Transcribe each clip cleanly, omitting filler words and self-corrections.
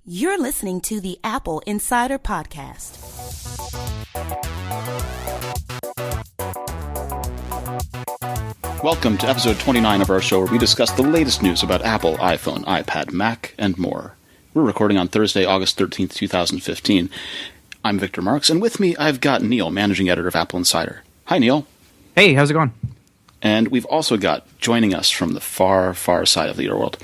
You're listening to the Apple Insider Podcast. Welcome to episode 29 of our show, where we discuss the latest news about Apple, iPhone, iPad, Mac, and more. We're recording on Thursday, August 13th, 2015. I'm Victor Marks, and with me I've got Neil, managing editor of Apple Insider. Hi, Neil. Hey, how's it going? And we've also got, joining us from the far, far side of the world,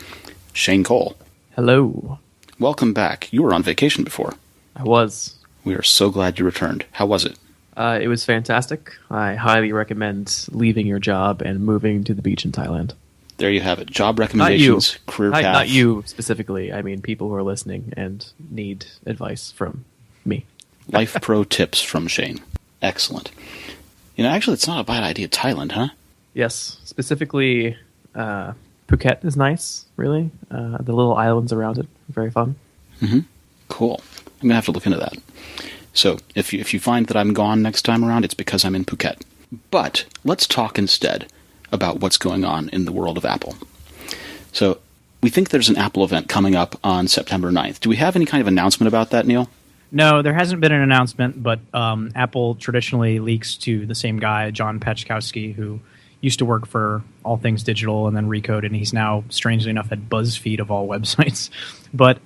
Shane Cole. Hello. Welcome back. You were on vacation before. I was. We are so glad you returned. How was it? It was fantastic. I highly recommend leaving your job and moving to the beach in Thailand. There you have it. Job recommendations, career path. Not you specifically. I mean people who are listening and need advice from me. Life pro tips from Shane. Excellent. You know, actually, it's not a bad idea. Thailand, huh? Yes. Specifically, Phuket is nice, really. The little islands around it are very fun. Mm-hmm. Cool. I'm going to have to look into that. So, if you find that I'm gone next time around, it's because I'm in Phuket. But let's talk instead about what's going on in the world of Apple. So, we think there's an Apple event coming up on September 9th. Do we have any kind of announcement about that, Neil? No, there hasn't been an announcement, but Apple traditionally leaks to the same guy, John Pachkowski, who used to work for All Things Digital and then Recode, and he's now, strangely enough, at BuzzFeed of all websites. But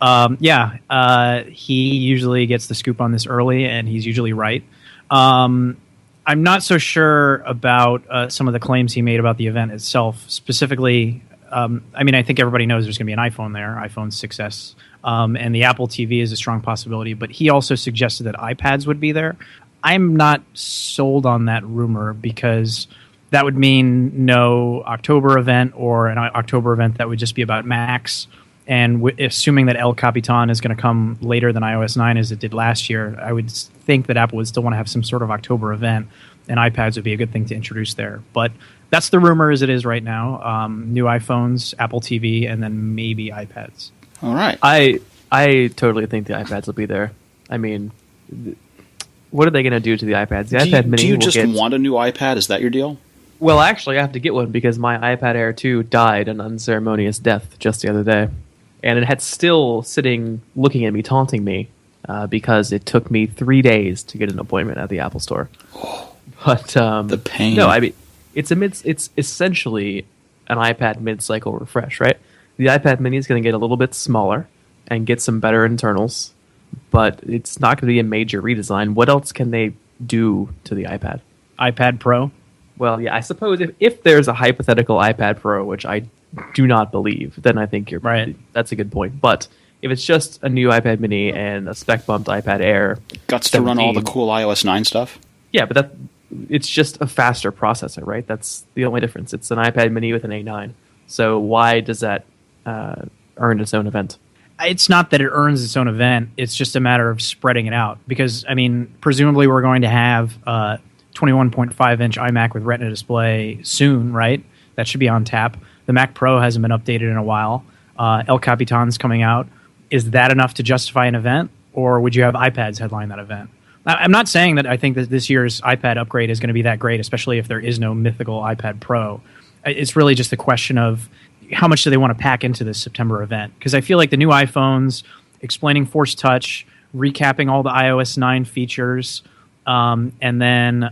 he usually gets the scoop on this early, and he's usually right. I'm not so sure about some of the claims he made about the event itself. Specifically, I think everybody knows there's going to be an iPhone there, iPhone 6S, and the Apple TV is a strong possibility. But he also suggested that iPads would be there. I'm not sold on that rumor because that would mean no October event, or an October event that would just be about Macs. And assuming that El Capitan is going to come later than iOS 9 as it did last year, I would think that Apple would still want to have some sort of October event, and iPads would be a good thing to introduce there. But that's the rumor as it is right now. New iPhones, Apple TV, and then maybe iPads. All right. I totally think the iPads will be there. I mean, what are they going to do to the iPads? The iPad Mini do you just want a new iPad? Is that your deal? Well, actually, I have to get one because my iPad Air 2 died an unceremonious death just the other day. And it had still sitting, looking at me, taunting me, because it took me 3 days to get an appointment at the Apple Store. But the pain. No, I mean, it's essentially an iPad mid-cycle refresh, right? The iPad Mini is going to get a little bit smaller and get some better internals, but it's not going to be a major redesign. What else can they do to the iPad? iPad Pro? Well, yeah, I suppose if there's a hypothetical iPad Pro, which I do not believe, then I think you're right. That's a good point. But if it's just a new iPad Mini and a spec-bumped iPad Air... Guts to run all the cool iOS 9 stuff? Yeah, but it's just a faster processor, right? That's the only difference. It's an iPad Mini with an A9. So why does that earn its own event? It's not that it earns its own event. It's just a matter of spreading it out. Because, I mean, presumably we're going to have 21.5-inch iMac with Retina display soon, right? That should be on tap. The Mac Pro hasn't been updated in a while. El Capitan's coming out. Is that enough to justify an event? Or would you have iPads headline that event? I'm not saying that I think that this year's iPad upgrade is going to be that great, especially if there is no mythical iPad Pro. It's really just a question of how much do they want to pack into this September event? Because I feel like the new iPhones, explaining Force Touch, recapping all the iOS 9 features, and then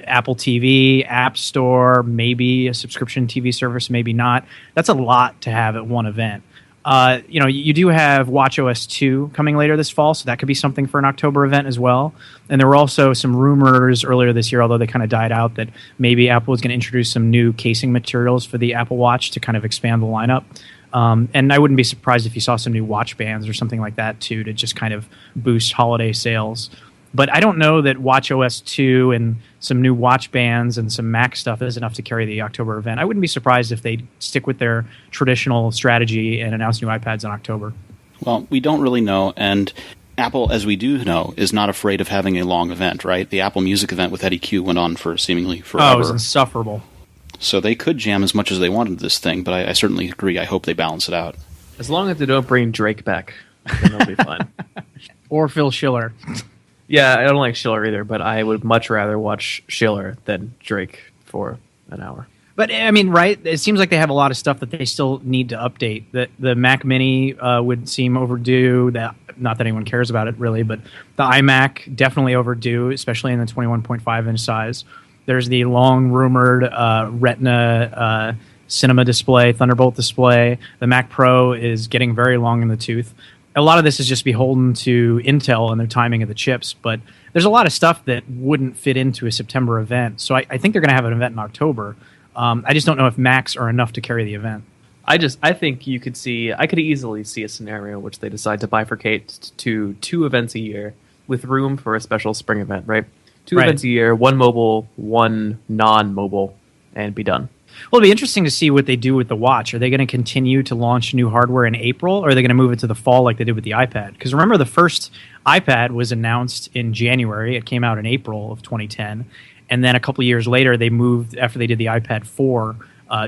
Apple TV, App Store, maybe a subscription TV service, maybe not. That's a lot to have at one event. You do have watchOS 2 coming later this fall, so that could be something for an October event as well. And there were also some rumors earlier this year, although they kind of died out, that maybe Apple was going to introduce some new casing materials for the Apple Watch to kind of expand the lineup. And I wouldn't be surprised if you saw some new watch bands or something like that too, to just kind of boost holiday sales. But I don't know that watchOS 2 and some new watch bands and some Mac stuff is enough to carry the October event. I wouldn't be surprised if they stick with their traditional strategy and announce new iPads in October. Well, we don't really know, and Apple, as we do know, is not afraid of having a long event, right? The Apple Music event with Eddie Q went on for seemingly forever. Oh, it was insufferable. So they could jam as much as they wanted this thing, but I certainly agree. I hope they balance it out. As long as they don't bring Drake back, then they'll be fine. Or Phil Schiller. Yeah, I don't like Schiller either, but I would much rather watch Schiller than Drake for an hour. But I mean, right? It seems like they have a lot of stuff that they still need to update. The Mac Mini would seem overdue. Not that anyone cares about it really, but the iMac definitely overdue, especially in the 21.5-inch size. There's the long rumored Retina Cinema display, Thunderbolt display. The Mac Pro is getting very long in the tooth. A lot of this is just beholden to Intel and their timing of the chips, but there's a lot of stuff that wouldn't fit into a September event. So I think they're going to have an event in October. I just don't know if Macs are enough to carry the event. I think I could easily see a scenario in which they decide to bifurcate to 2 events a year with room for a special spring event, right? 2 events a year, 1 mobile, 1 non-mobile, and be done. Well, it'll be interesting to see what they do with the watch. Are they going to continue to launch new hardware in April, or are they going to move it to the fall like they did with the iPad? Because remember, the first iPad was announced in January. It came out in April of 2010. And then a couple of years later, they moved, after they did the iPad 4,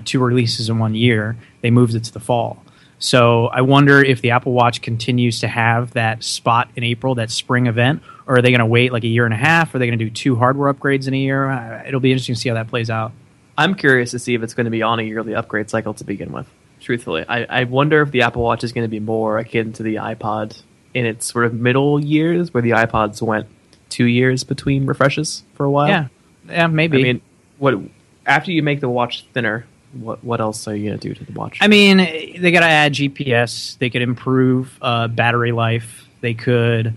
2 releases in 1 year, they moved it to the fall. So I wonder if the Apple Watch continues to have that spot in April, that spring event, or are they going to wait like a year and a half? Are they going to do 2 hardware upgrades in a year? It'll be interesting to see how that plays out. I'm curious to see if it's going to be on a yearly upgrade cycle to begin with, truthfully. I wonder if the Apple Watch is going to be more akin to the iPod in its sort of middle years, where the iPods went 2 years between refreshes for a while. Yeah, maybe. I mean, after you make the watch thinner, what else are you going to do to the watch? I mean, they got to add GPS. They could improve battery life. They could...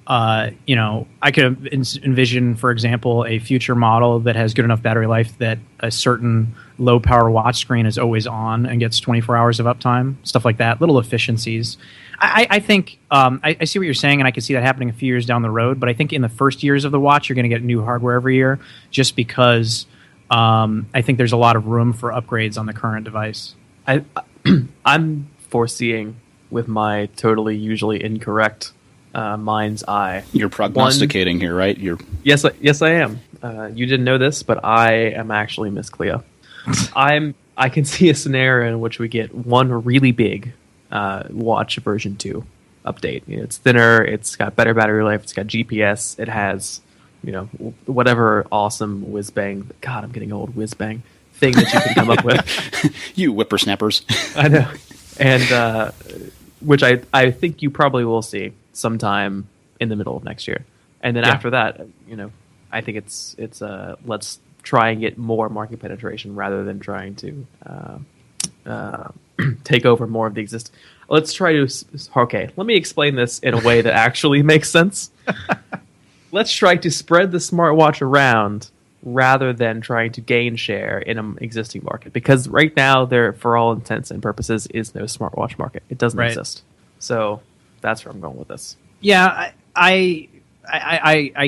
I could envision, for example, a future model that has good enough battery life that a certain low power watch screen is always on and gets 24 hours of uptime, stuff like that, little efficiencies. I think I see what you're saying, and I can see that happening a few years down the road, but I think in the first years of the watch, you're going to get new hardware every year just because I think there's a lot of room for upgrades on the current device. I'm foreseeing with my totally usually incorrect mind's eye. You're prognosticating here, right? Yes, I am. You didn't know this, but I am actually Miss Cleo. I can see a scenario in which we get one really big watch version 2 update. It's thinner, it's got better battery life, it's got GPS, it has whatever awesome whiz bang. God, I'm getting old. Whiz bang thing that you can come up with. You whippersnappers. I know, and which I think you probably will see sometime in the middle of next year. And then after that, I think it's let's try and get more market penetration rather than trying to take over more of the existing. Let's try to... Okay, let me explain this in a way that actually makes sense. Let's try to spread the smartwatch around rather than trying to gain share in an existing market. Because right now, there, for all intents and purposes, is no smartwatch market. It doesn't exist. So that's where I'm going with this. Yeah, I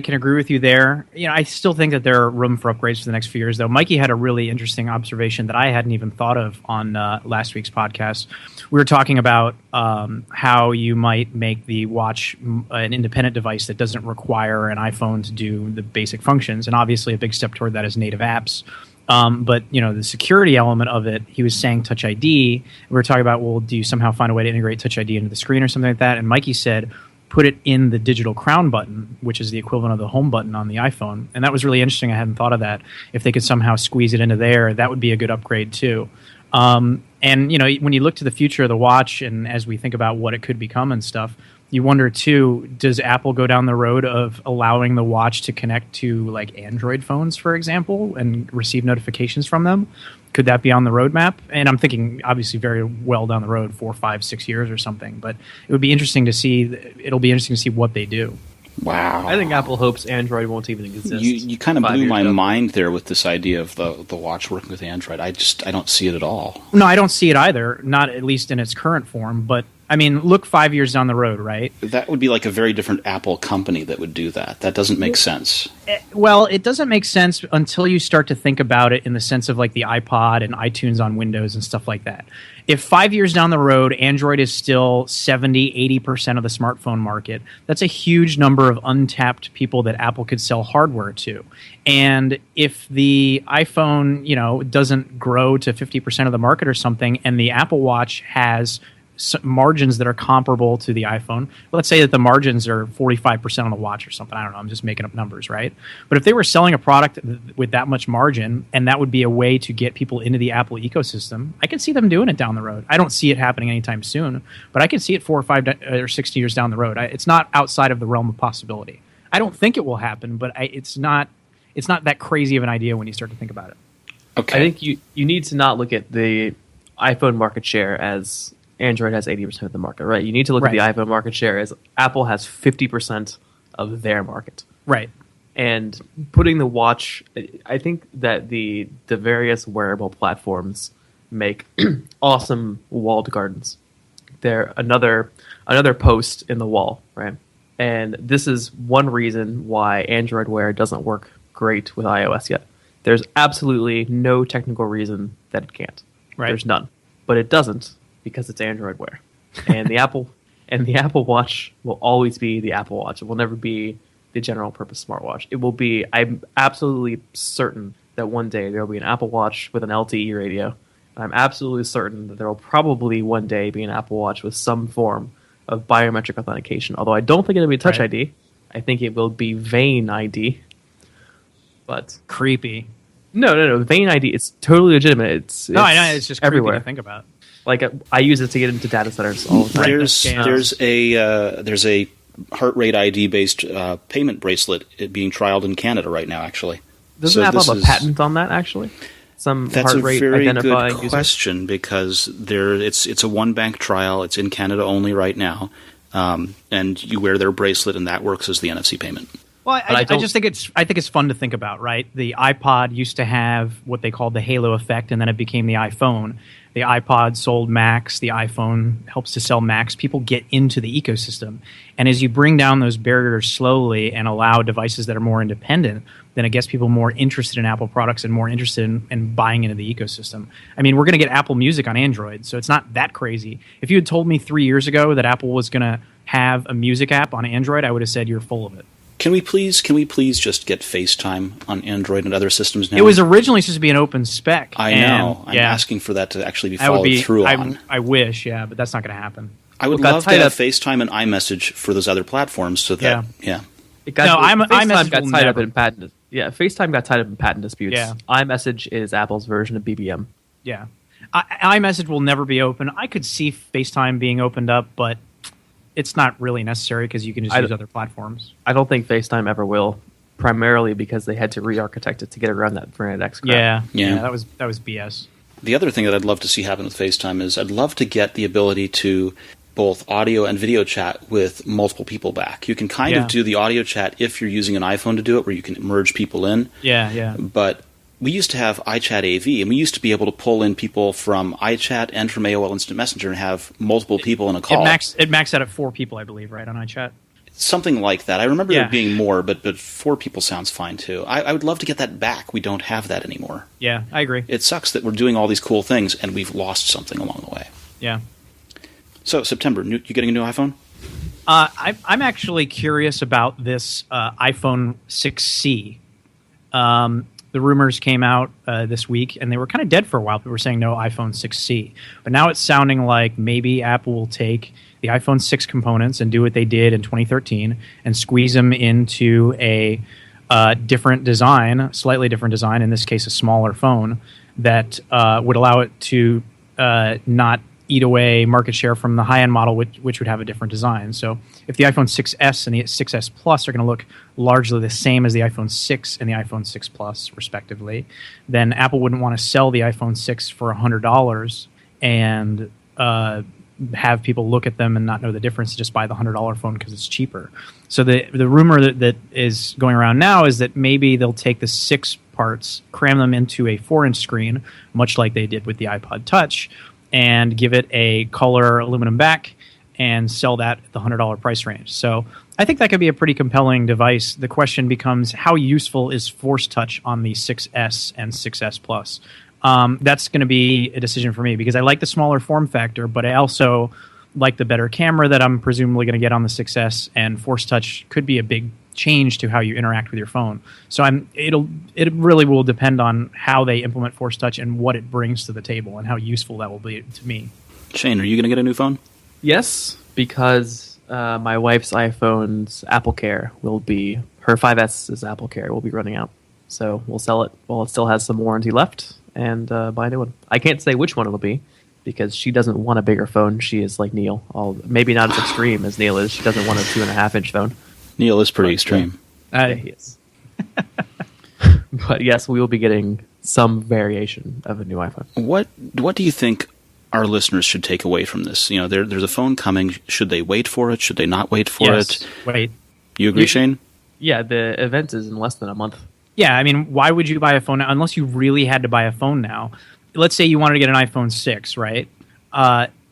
can agree with you there. I still think that there are room for upgrades for the next few years, though. Mikey had a really interesting observation that I hadn't even thought of on last week's podcast. We were talking about how you might make the watch an independent device that doesn't require an iPhone to do the basic functions, and obviously a big step toward that is native apps. But the security element of it, he was saying Touch ID. We were talking about, well, do you somehow find a way to integrate Touch ID into the screen or something like that? And Mikey said, put it in the digital crown button, which is the equivalent of the home button on the iPhone. And that was really interesting. I hadn't thought of that. If they could somehow squeeze it into there, that would be a good upgrade too. And when you look to the future of the watch, and as we think about what it could become and stuff, you wonder too, does Apple go down the road of allowing the watch to connect to like Android phones, for example, and receive notifications from them? Could that be on the roadmap? And I'm thinking obviously very well down the road, 4, 5, 6 years or something, but it would be interesting to see. It'll be interesting to see what they do. Wow. I think Apple hopes Android won't even exist. You kind of blew my mind there with this idea of the watch working with Android. I don't see it at all. No, I don't see it either, not at least in its current form, but I mean, look 5 years down the road, right? That would be like a very different Apple company that would do that. That doesn't make sense. Well, it doesn't make sense until you start to think about it in the sense of like the iPod and iTunes on Windows and stuff like that. If 5 years down the road, Android is still 70, 80% of the smartphone market, that's a huge number of untapped people that Apple could sell hardware to. And if the iPhone, doesn't grow to 50% of the market or something, and the Apple Watch has margins that are comparable to the iPhone. Let's say that the margins are 45% on the watch or something. I don't know. I'm just making up numbers, right? But if they were selling a product with that much margin, and that would be a way to get people into the Apple ecosystem, I can see them doing it down the road. I don't see it happening anytime soon, but I can see it 4 or 5 or 6 years down the road. It's not outside of the realm of possibility. I don't think it will happen, but it's not that crazy of an idea when you start to think about it. Okay. I think you need to not look at the iPhone market share as Android has 80% of the market, right? You need to look at the iPhone market share as Apple has 50% of their market. Right. And putting the watch, I think that the various wearable platforms make awesome walled gardens. They're another post in the wall, right? And this is one reason why Android Wear doesn't work great with iOS yet. There's absolutely no technical reason that it can't. Right. There's none. But it doesn't because it's Android Wear. And the Apple Watch will always be the Apple Watch. It will never be the general purpose smartwatch. It will be, I'm absolutely certain that one day there will be an Apple Watch with an LTE radio. And I'm absolutely certain that there will probably one day be an Apple Watch with some form of biometric authentication. Although I don't think it'll be Touch ID. I think it will be Vein ID. But creepy. No. Vein ID. It's totally legitimate. It's I know. It's just everywhere. Creepy to think about. Like I use it to get into data centers all the time. There's a heart rate ID based payment bracelet being trialed in Canada right now. Actually, doesn't Apple have a patent on that? Actually, that's a very good question because it's a one bank trial. It's in Canada only right now, and you wear their bracelet, and that works as the NFC payment. Well, I just think it's fun to think about, right? The iPod used to have what they called the halo effect, and then it became the iPhone. The iPod sold Macs. The iPhone helps to sell Macs. People get into the ecosystem. And as you bring down those barriers slowly and allow devices that are more independent, then it gets people more interested in Apple products and more interested in buying into the ecosystem. I mean, we're going to get Apple Music on Android, so it's not that crazy. If you had told me 3 years ago that Apple was going to have a music app on Android, I would have said you're full of it. Can we please just get FaceTime on Android and other systems now? It was originally supposed to be an open spec. I know. I'm asking for that to actually be followed through on. I wish, yeah, but that's not going to happen. I would love to have FaceTime and iMessage for those other platforms so that, FaceTime got tied up in patent. Yeah, FaceTime got tied up in patent disputes. Yeah. iMessage is Apple's version of BBM. Yeah. iMessage will never be open. I could see FaceTime being opened up, but it's not really necessary because you can just use other platforms. I don't think FaceTime ever will, primarily because they had to re-architect it to get around that branded X crap. Yeah, that was BS. The other thing that I'd love to see happen with FaceTime is I'd love to get the ability to both audio and video chat with multiple people back. You can kind of do the audio chat if you're using an iPhone to do it, where you can merge people in. Yeah. But we used to have iChat AV, and we used to be able to pull in people from iChat and from AOL Instant Messenger and have multiple people in a call. It maxed out at 4 people, I believe, right, on iChat? Something like that. I remember there being more, but 4 people sounds fine, too. I would love to get that back. We don't have that anymore. Yeah, I agree. It sucks that we're doing all these cool things, and we've lost something along the way. Yeah. So, September, you getting a new iPhone? I'm actually curious about this iPhone 6C. The rumors came out this week, and they were kind of dead for a while. People were saying no iPhone 6C. But now it's sounding like maybe Apple will take the iPhone 6 components and do what they did in 2013 and squeeze them into a different design, slightly different design, in this case a smaller phone, that would allow it to not eat away market share from the high-end model, which would have a different design. So if the iPhone 6S and the 6S Plus are going to look largely the same as the iPhone 6 and the iPhone 6 Plus, respectively, then Apple wouldn't want to sell the iPhone 6 for $100 and have people look at them and not know the difference and just buy the $100 phone because it's cheaper. So the rumor that is going around now is that maybe they'll take the 6 parts, cram them into a 4-inch screen, much like they did with the iPod Touch, and give it a color aluminum back and sell that at the $100 price range. So I think that could be a pretty compelling device. The question becomes, how useful is Force Touch on the 6S and 6S Plus? That's going to be a decision for me because I like the smaller form factor, but I also like the better camera that I'm presumably going to get on the 6S, and Force Touch could be a big change to how you interact with your phone. So it really will depend on how they implement Force Touch and what it brings to the table and how useful that will be to me. Shane, are you going to get a new phone? Yes, because my wife's iPhone's Apple Care will be, her 5S's Apple Care will be running out. So we'll sell it while it still has some warranty left and buy a new one. I can't say which one it'll be because she doesn't want a bigger phone. She is like Neil. Maybe not as extreme as Neil is. She doesn't want a 2.5-inch phone. Neil is pretty extreme. Yeah, he is. But yes, we will be getting some variation of a new iPhone. What do you think our listeners should take away from this? You know, there's a phone coming. Should they wait for it? Should they not wait for it? Wait. You agree, Shane? Yeah, the event is in less than a month. Yeah, I mean, why would you buy a phone now? Unless you really had to buy a phone now. Let's say you wanted to get an iPhone 6, right?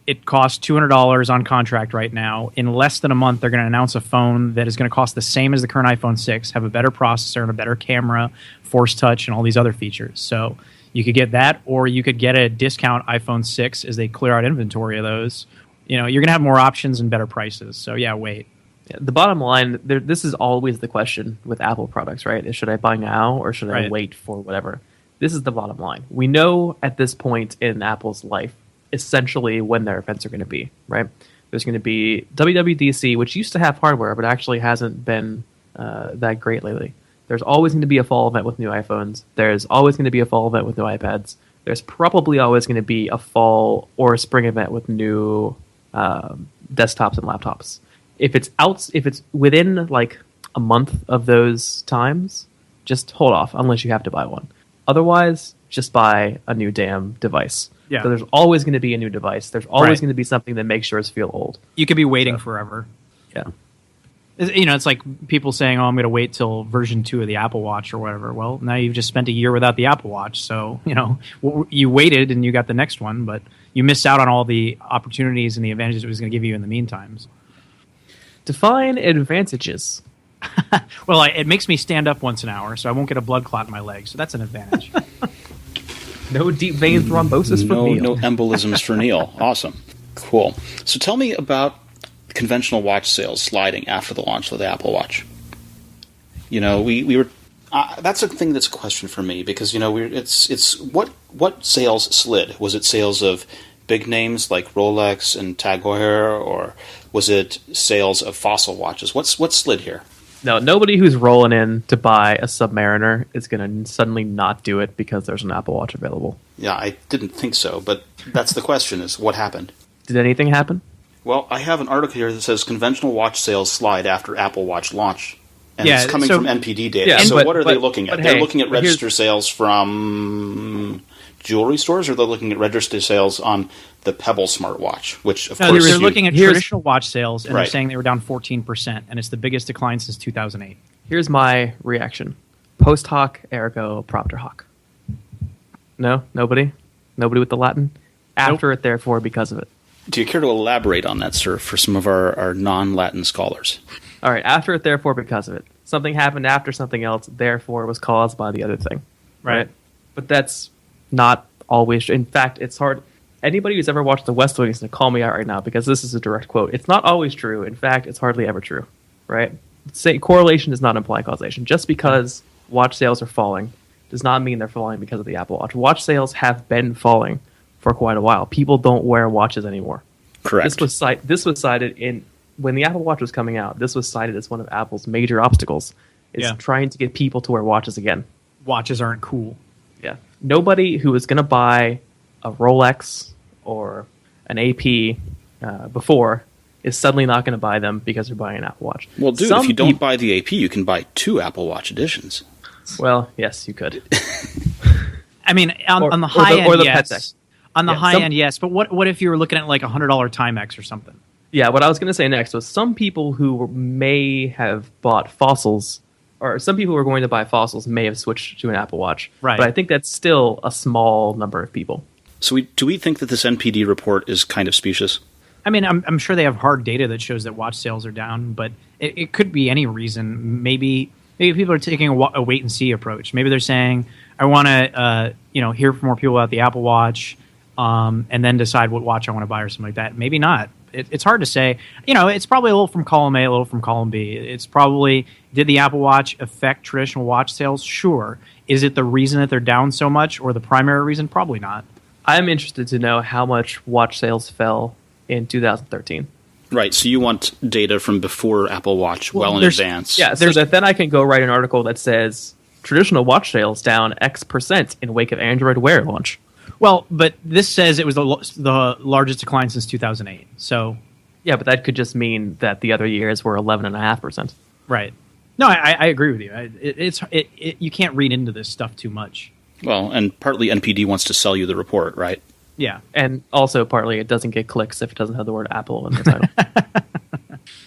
It costs $200 on contract right now. In less than a month, they're going to announce a phone that is going to cost the same as the current iPhone 6, have a better processor and a better camera, Force Touch, and all these other features. So you could get that, or you could get a discount iPhone 6 as they clear out inventory of those. You know, you're going to have more options and better prices. So yeah, wait. Yeah, the bottom line, this is always the question with Apple products, right? Is should I buy now or should I wait for whatever? This is the bottom line. We know at this point in Apple's life essentially when their events are going to be, right? There's going to be WWDC, which used to have hardware, but actually hasn't been that great lately. There's always going to be a fall event with new iPhones. There's always going to be a fall event with new iPads. There's probably always going to be a fall or a spring event with new desktops and laptops. If it's within like a month of those times, just hold off unless you have to buy one. Otherwise, just buy a new damn device. Yeah. So there's always going to be a new device. There's always going to be something that makes yours feel old. You could be waiting forever. Yeah. You know, it's like people saying, "Oh, I'm going to wait till version 2 of the Apple Watch or whatever." Well, now you've just spent a year without the Apple Watch, so you know you waited and you got the next one, but you missed out on all the opportunities and the advantages it was going to give you in the meantime. Define advantages. Well, it makes me stand up once an hour, so I won't get a blood clot in my leg. So that's an advantage. No deep vein thrombosis for Neil. No embolisms for Neil. Awesome. Cool. So tell me about conventional watch sales sliding after the launch of the Apple Watch. You know, we were. That's a thing that's a question for me because you know it's what sales slid? Was it sales of big names like Rolex and Tag Heuer, or was it sales of fossil watches? What slid here? No, nobody who's rolling in to buy a Submariner is going to suddenly not do it because there's an Apple Watch available. Yeah, I didn't think so, but that's the question: is what happened? Did anything happen? Well, I have an article here that says conventional watch sales slide after Apple Watch launch. And it's coming from NPD data. Yeah, so what are they looking at? They're looking at register here's sales from jewelry stores, or they're looking at register sales on the Pebble smartwatch, which, of course... They're looking at traditional watch sales, and Right. they're saying they were down 14%, and it's the biggest decline since 2008. Here's my reaction. Post hoc, ergo propter hoc. No? Nobody? Nobody with the Latin? After it, therefore, because of it. Do you care to elaborate on that, sir, for some of our non-Latin scholars? All right, after it, therefore, because of it. Something happened after something else, therefore was caused by the other thing. Right? But that's not always true. In fact, it's hard. Anybody who's ever watched The West Wing is going to call me out right now because this is a direct quote. It's not always true. In fact, it's hardly ever true. Right? Correlation does not imply causation. Just because watch sales are falling does not mean they're falling because of the Apple Watch. Watch sales have been falling for quite a while. People don't wear watches anymore. Correct. This was cited in when the Apple Watch was coming out. This was cited as one of Apple's major obstacles is trying to get people to wear watches again. Watches aren't cool. Yeah. Nobody who was going to buy a Rolex or an AP before is suddenly not going to buy them because they're buying an Apple Watch. Well, dude, if you don't buy the AP, you can buy 2 Apple Watch editions. Well, yes, you could. I mean, on the high end, yes. On the high end, yes. But what if you were looking at like a $100 Timex or something? Yeah, what I was going to say next was some people who may have bought fossils, or some people who are going to buy fossils may have switched to an Apple Watch. Right. But I think that's still a small number of people. So do we think that this NPD report is kind of specious? I mean, I'm sure they have hard data that shows that watch sales are down, but it could be any reason. Maybe people are taking a wait and see approach. Maybe they're saying, I want to hear from more people about the Apple Watch, and then decide what watch I want to buy or something like that. Maybe not. It's hard to say. You know, it's probably a little from column A, a little from column B. It's probably, did the Apple Watch affect traditional watch sales? Sure. Is it the reason that they're down so much or the primary reason? Probably not. I'm interested to know how much watch sales fell in 2013. Right, so you want data from before Apple Watch well in advance. Yeah, so that then I can go write an article that says traditional watch sales down X% in wake of Android Wear launch. Well, but this says it was the largest decline since 2008. So, yeah, but that could just mean that the other years were 11.5%. Right. No, I agree with you. You can't read into this stuff too much. Well, and partly NPD wants to sell you the report, right? Yeah. And also partly it doesn't get clicks if it doesn't have the word Apple in the title.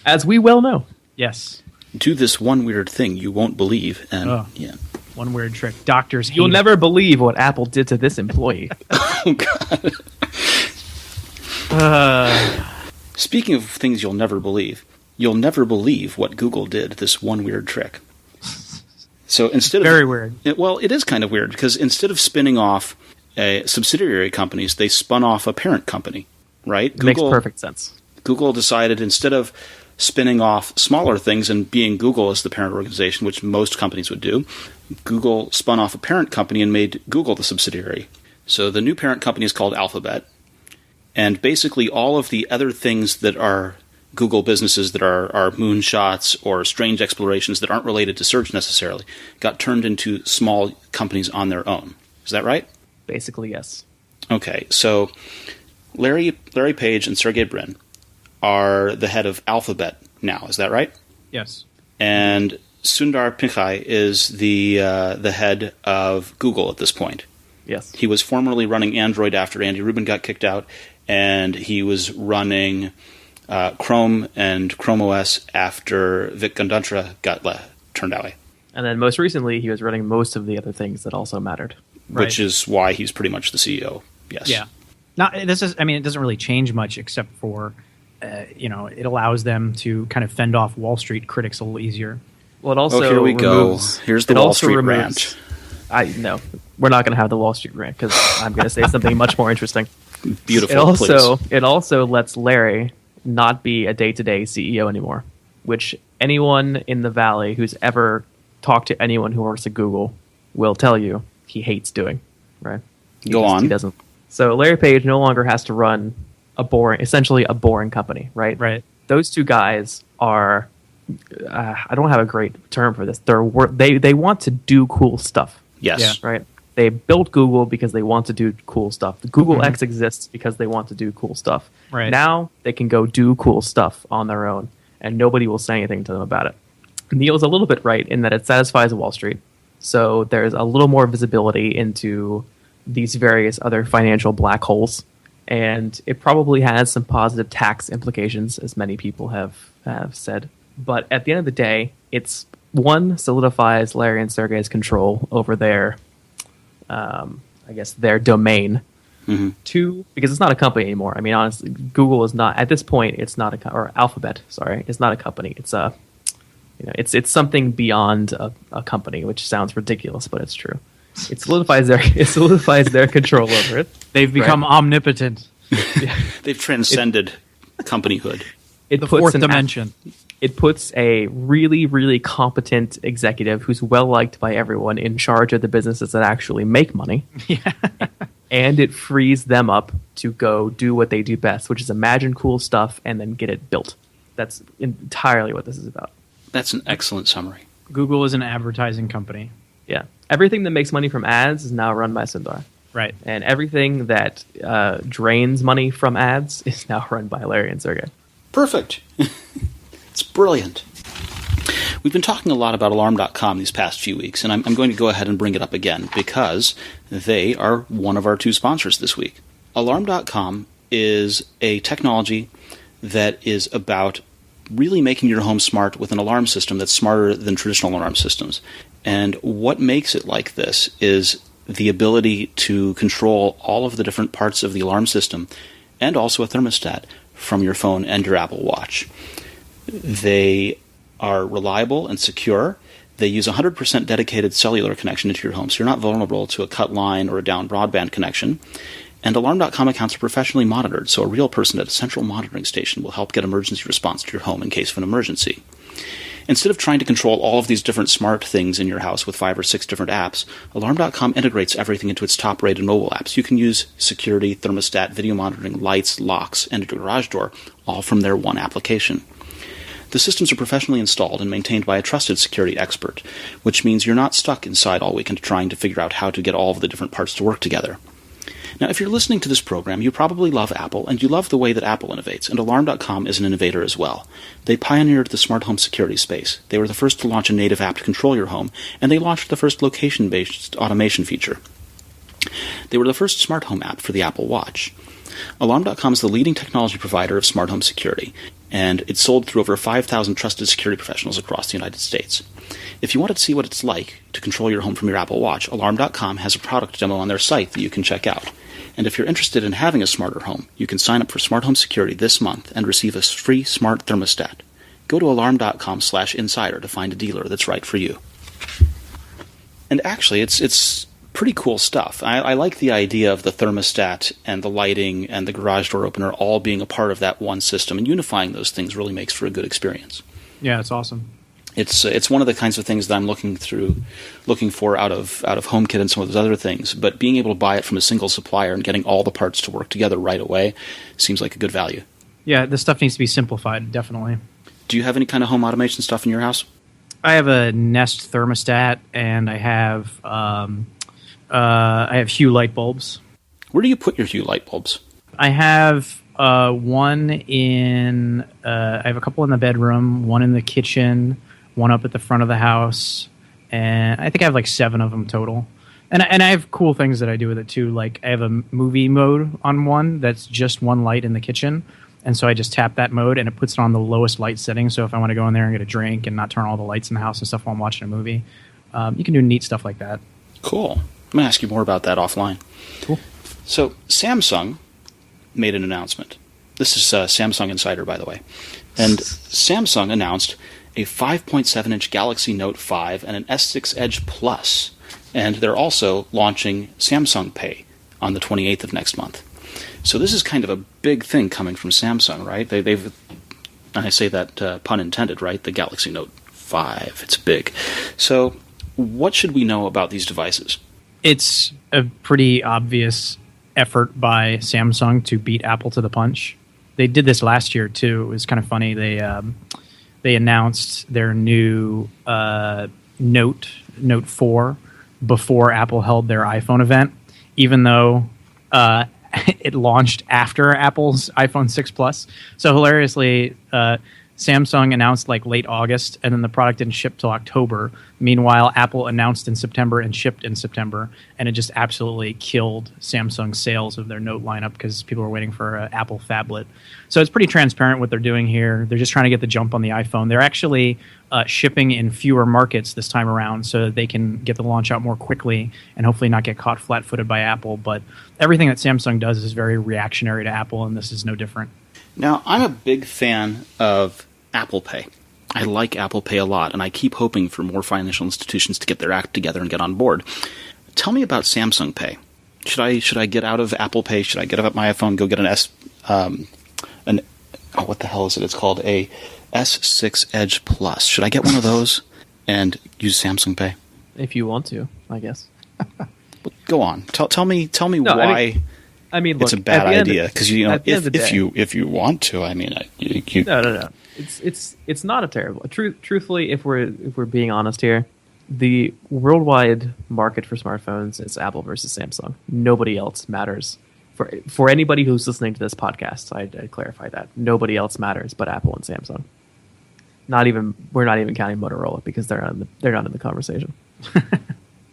As we well know. Yes. Do this one weird thing you won't believe. And yeah. One weird trick. Doctors You'll never believe what Apple did to this employee. Oh, God. Speaking of things you'll never believe what Google did, this one weird trick. So instead Very weird. It is kind of weird, because instead of spinning off subsidiary companies, they spun off a parent company, right? It makes perfect sense. Google decided, instead of spinning off smaller things and being Google as the parent organization, which most companies would do, Google spun off a parent company and made Google the subsidiary. So the new parent company is called Alphabet, and basically all of the other things that are Google businesses that are moonshots or strange explorations that aren't related to search necessarily got turned into small companies on their own. Is that right? Basically, yes. Okay, so Larry Page and Sergey Brin are the head of Alphabet now. Is that right? Yes. And Sundar Pichai is the head of Google at this point. Yes. He was formerly running Android after Andy Rubin got kicked out, and he was running Chrome and Chrome OS after Vic Gandhantra got turned away. And then most recently, he was running most of the other things that also mattered. Which is why he's pretty much the CEO. Yes. Yeah. Now, it doesn't really change much except for, it allows them to kind of fend off Wall Street critics a little easier. Well, it also here we go. Here's the Wall Street rant. No, we're not going to have the Wall Street rant because I'm going to say something much more interesting. Beautiful. It also lets Larry not be a day-to-day CEO anymore, which anyone in the Valley who's ever talked to anyone who works at Google will tell you he hates doing. Right? Go on. He doesn't. So Larry Page no longer has to run essentially a boring company, right? Right. Those two guys are. I don't have a great term for this. They want to do cool stuff. Yes. Yeah. Right. They built Google because they want to do cool stuff. The Google X exists because they want to do cool stuff. Right. Now they can go do cool stuff on their own, and nobody will say anything to them about it. Neil's a little bit right in that it satisfies Wall Street. So there's a little more visibility into these various other financial black holes. And it probably has some positive tax implications, as many people have said. But at the end of the day, it's solidifies Larry and Sergey's control over their domain. Mm-hmm. 2, because it's not a company anymore. I mean, honestly, Google is not, at this point, it's not or Alphabet, sorry, it's not a company. It's it's something beyond a company, which sounds ridiculous, but it's true. It solidifies their control over it. They've become omnipotent. They've transcended companyhood. The fourth dimension. It puts a really, really competent executive who's well-liked by everyone in charge of the businesses that actually make money. Yeah. And it frees them up to go do what they do best, which is imagine cool stuff and then get it built. That's entirely what this is about. That's an excellent summary. Google is an advertising company. Yeah. Everything that makes money from ads is now run by Sundar. Right. And everything that drains money from ads is now run by Larry and Sergey. Perfect. It's brilliant. We've been talking a lot about Alarm.com these past few weeks, and I'm going to go ahead and bring it up again because they are one of our 2 sponsors this week. Alarm.com is a technology that is about really making your home smart with an alarm system that's smarter than traditional alarm systems. And what makes it like this is the ability to control all of the different parts of the alarm system and also a thermostat from your phone and your Apple Watch. They are reliable and secure. They use 100% dedicated cellular connection into your home, so you're not vulnerable to a cut line or a down broadband connection. And Alarm.com accounts are professionally monitored, so a real person at a central monitoring station will help get emergency response to your home in case of an emergency. Instead of trying to control all of these different smart things in your house with 5 or 6 different apps, Alarm.com integrates everything into its top-rated mobile apps. You can use security, thermostat, video monitoring, lights, locks, and a garage door, all from their one application. The systems are professionally installed and maintained by a trusted security expert, which means you're not stuck inside all weekend trying to figure out how to get all of the different parts to work together. Now, if you're listening to this program, you probably love Apple, and you love the way that Apple innovates, and Alarm.com is an innovator as well. They pioneered the smart home security space. They were the first to launch a native app to control your home, and they launched the first location-based automation feature. They were the first smart home app for the Apple Watch. Alarm.com is the leading technology provider of smart home security, and it's sold through over 5,000 trusted security professionals across the United States. If you wanted to see what it's like to control your home from your Apple Watch, Alarm.com has a product demo on their site that you can check out. And if you're interested in having a smarter home, you can sign up for Smart Home Security this month and receive a free smart thermostat. Go to alarm.com/insider to find a dealer that's right for you. And actually, it's pretty cool stuff. I like the idea of the thermostat and the lighting and the garage door opener all being a part of that one system, and unifying those things really makes for a good experience. Yeah, it's awesome. It's one of the kinds of things that I'm looking for out of HomeKit and some of those other things. But being able to buy it from a single supplier and getting all the parts to work together right away seems like a good value. Yeah, this stuff needs to be simplified, definitely. Do you have any kind of home automation stuff in your house? I have a Nest thermostat, and I have Hue light bulbs. Where do you put your Hue light bulbs? I have one in. I have a couple in the bedroom, one in the kitchen, one up at the front of the house, and I think I have like 7 of them total. And I have cool things that I do with it too. Like I have a movie mode on one that's just one light in the kitchen, and so I just tap that mode and it puts it on the lowest light setting. So if I want to go in there and get a drink and not turn all the lights in the house and stuff while I'm watching a movie, you can do neat stuff like that. Cool. I'm going to ask you more about that offline. Cool. So Samsung made an announcement. This is Samsung Insider, by the way. And Samsung announced a 5.7-inch Galaxy Note 5 and an S6 Edge Plus. And they're also launching Samsung Pay on the 28th of next month. So this is kind of a big thing coming from Samsung, right? They've, and I say that pun intended, right? The Galaxy Note 5. It's big. So what should we know about these devices? It's a pretty obvious effort by Samsung to beat Apple to the punch. They did this last year too. It was kind of funny. They announced their new Note 4 before Apple held their iPhone event, even though it launched after Apple's iPhone 6 Plus. So hilariously, Samsung announced like late August, and then the product didn't ship till October. Meanwhile, Apple announced in September and shipped in September, and it just absolutely killed Samsung's sales of their Note lineup because people were waiting for an Apple phablet. So it's pretty transparent what they're doing here. They're just trying to get the jump on the iPhone. They're actually shipping in fewer markets this time around so that they can get the launch out more quickly and hopefully not get caught flat-footed by Apple. But everything that Samsung does is very reactionary to Apple, and this is no different. Now, I'm a big fan of Apple Pay. I like Apple Pay a lot, and I keep hoping for more financial institutions to get their act together and get on board. Tell me about Samsung Pay. Should I get out of Apple Pay? Should I get up my iPhone, go get what the hell is it? It's called a S6 Edge Plus. Should I get one of those and use Samsung Pay? If you want to, I guess. Go on. Tell me why. I mean, it's look, a bad idea because if you want to, I mean, No. It's not a terrible. Truthfully, if we're being honest here, the worldwide market for smartphones is Apple versus Samsung. Nobody else matters. For anybody who's listening to this podcast, I'd clarify that nobody else matters but Apple and Samsung. We're not even counting Motorola because they're not in the conversation.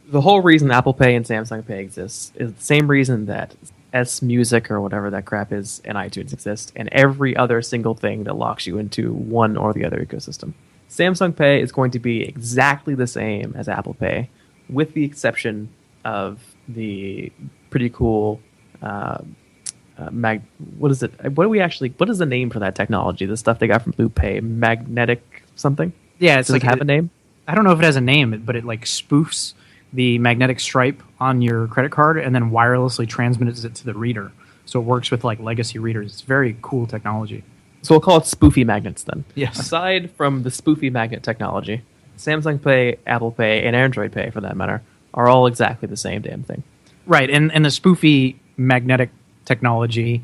The whole reason Apple Pay and Samsung Pay exists is the same reason that S Music or whatever that crap is and iTunes exist, and every other single thing that locks you into one or the other ecosystem. Samsung Pay is going to be exactly the same as Apple Pay, with the exception of the pretty cool what is it? What is the name for that technology? The stuff they got from LoopPay, magnetic something? Yeah, does it have a name? I don't know if it has a name, but it like spoofs the magnetic stripe on your credit card and then wirelessly transmits it to the reader. So it works with like legacy readers. It's very cool technology. So we'll call it spoofy magnets then. Yes. Aside from the spoofy magnet technology, Samsung Pay, Apple Pay, and Android Pay, for that matter, are all exactly the same damn thing. Right, and the spoofy magnetic technology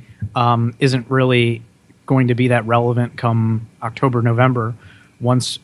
isn't really going to be that relevant come October, November, once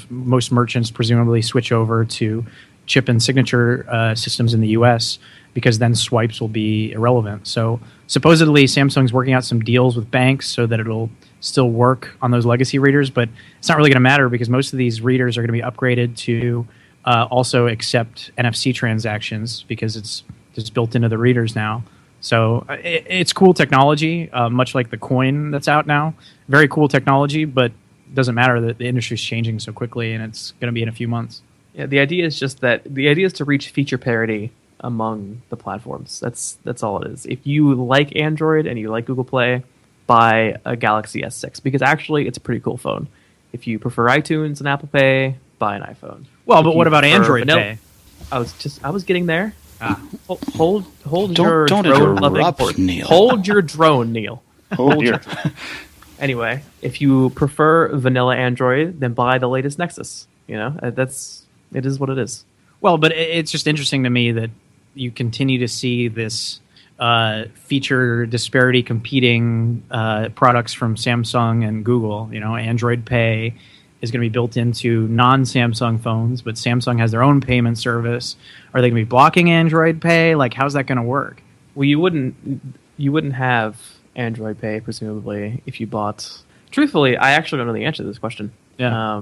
most merchants presumably switch over to chip and signature systems in the U.S., because then swipes will be irrelevant. So supposedly Samsung's working out some deals with banks so that it'll still work on those legacy readers, but it's not really going to matter because most of these readers are going to be upgraded to also accept NFC transactions because it's just built into the readers now. So it's cool technology, much like the coin that's out now. Very cool technology, but it doesn't matter that the industry's changing so quickly, and it's going to be in a few months. Yeah, the idea is to reach feature parity among the platforms. That's all it is. If you like Android and you like Google Play, buy a Galaxy S6 because actually it's a pretty cool phone. If you prefer iTunes and Apple Pay, buy an iPhone. Well, but what about Android Pay? I was getting there. Hold Don't your drone interrupt, Neil. Hold your drone, Neil. Hold your. Anyway, if you prefer vanilla Android, then buy the latest Nexus. You know, it is what it is. Well, but it's just interesting to me that you continue to see this feature disparity competing products from Samsung and Google. You know, Android Pay is going to be built into non-Samsung phones, but Samsung has their own payment service. Are they going to be blocking Android Pay? Like, how's that going to work? Well, you wouldn't have Android Pay, presumably, if you bought... Truthfully, I actually don't know the answer to this question. Yeah.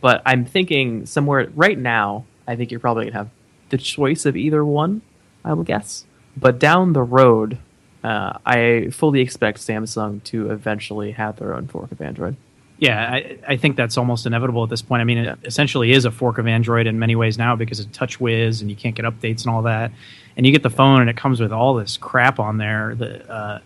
But I'm thinking somewhere... Right now, I think you're probably going to have the choice of either one, I will guess. But down the road, I fully expect Samsung to eventually have their own fork of Android. Yeah, I think that's almost inevitable at this point. I mean, it essentially is a fork of Android in many ways now because of TouchWiz and you can't get updates and all that. And you get the phone and it comes with all this crap on there. The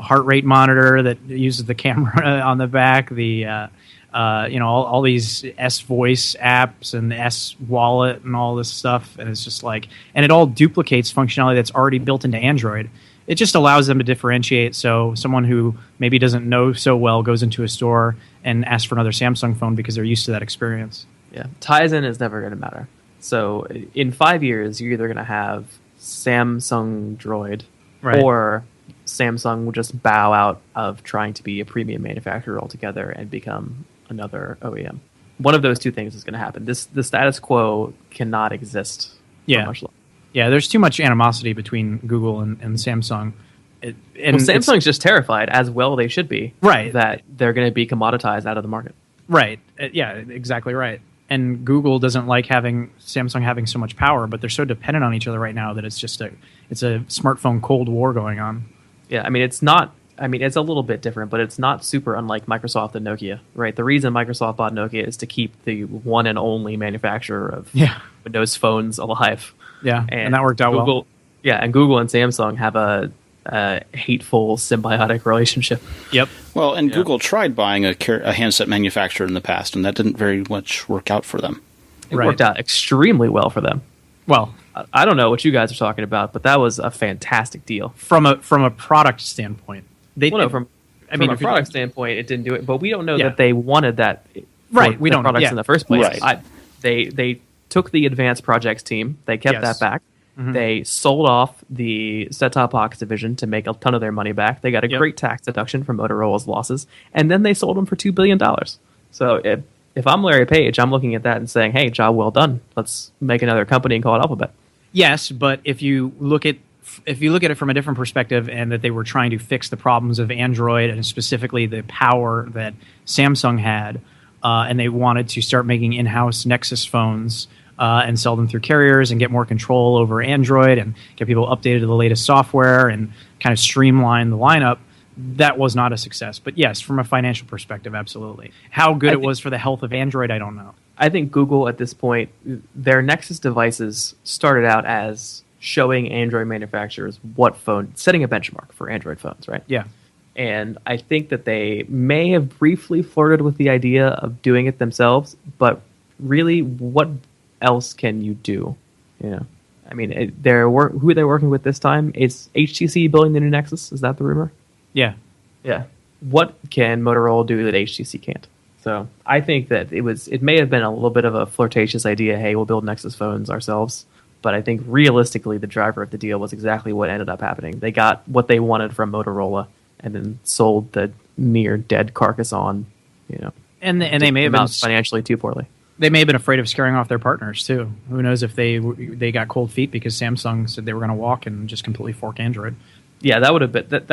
heart rate monitor that uses the camera on the back. The all these S Voice apps and the S Wallet and all this stuff. And it's just like, and it all duplicates functionality that's already built into Android. It just allows them to differentiate. So someone who maybe doesn't know so well goes into a store and asks for another Samsung phone because they're used to that experience. Yeah, Tizen is never going to matter. So in 5 years, you're either going to have Samsung Droid, right, or Samsung will just bow out of trying to be a premium manufacturer altogether and become another OEM. One of those two things is going to happen. The status quo cannot exist for much longer. Yeah, there's too much animosity between Google and Samsung. Samsung's just terrified, as well they should be, right, that they're going to be commoditized out of the market. Right. Yeah, exactly right. And Google doesn't like Samsung having so much power, but they're so dependent on each other right now that it's a smartphone cold war going on. Yeah, I mean, it's a little bit different, but it's not super unlike Microsoft and Nokia, right? The reason Microsoft bought Nokia is to keep the one and only manufacturer of Windows phones alive. Yeah, and that worked out well. Yeah, and Google and Samsung have a hateful, symbiotic relationship. Yep. Well, and Google tried buying a handset manufacturer in the past, and that didn't very much work out for them. It worked out extremely well for them. Well, I don't know what you guys are talking about, but that was a fantastic deal. From a product standpoint. From a product standpoint, it didn't do it, but we don't know that they wanted that we don't products in the first place. Right. They took the advanced projects team, they kept that back. Mm-hmm. They sold off the set-top box division to make a ton of their money back. They got a great tax deduction from Motorola's losses, and then they sold them for $2 billion. So if I'm Larry Page, I'm looking at that and saying, hey, job well done. Let's make another company and call it Alphabet. Yes, but if you look at it from a different perspective and that they were trying to fix the problems of Android and specifically the power that Samsung had, and they wanted to start making in-house Nexus phones and sell them through carriers and get more control over Android and get people updated to the latest software and kind of streamline the lineup, that was not a success. But yes, from a financial perspective, absolutely. How good it was for the health of Android, I don't know. I think Google at this point, their Nexus devices started out as showing Android manufacturers setting a benchmark for Android phones, right? Yeah. And I think that they may have briefly flirted with the idea of doing it themselves, but really, what else can you do? You know, I mean, who they're working with this time is HTC building the new Nexus. Is that the rumor? Yeah. Yeah. what can Motorola do that HTC can't? So I think that it may have been a little bit of a flirtatious idea. Hey, we'll build Nexus phones ourselves. But I think realistically, the driver of the deal was exactly what ended up happening. They got what they wanted from Motorola, and then sold the near dead carcass on. And they may have been financially too poorly. They may have been afraid of scaring off their partners too. Who knows if they got cold feet because Samsung said they were going to walk and just completely fork Android. Yeah, that would have been.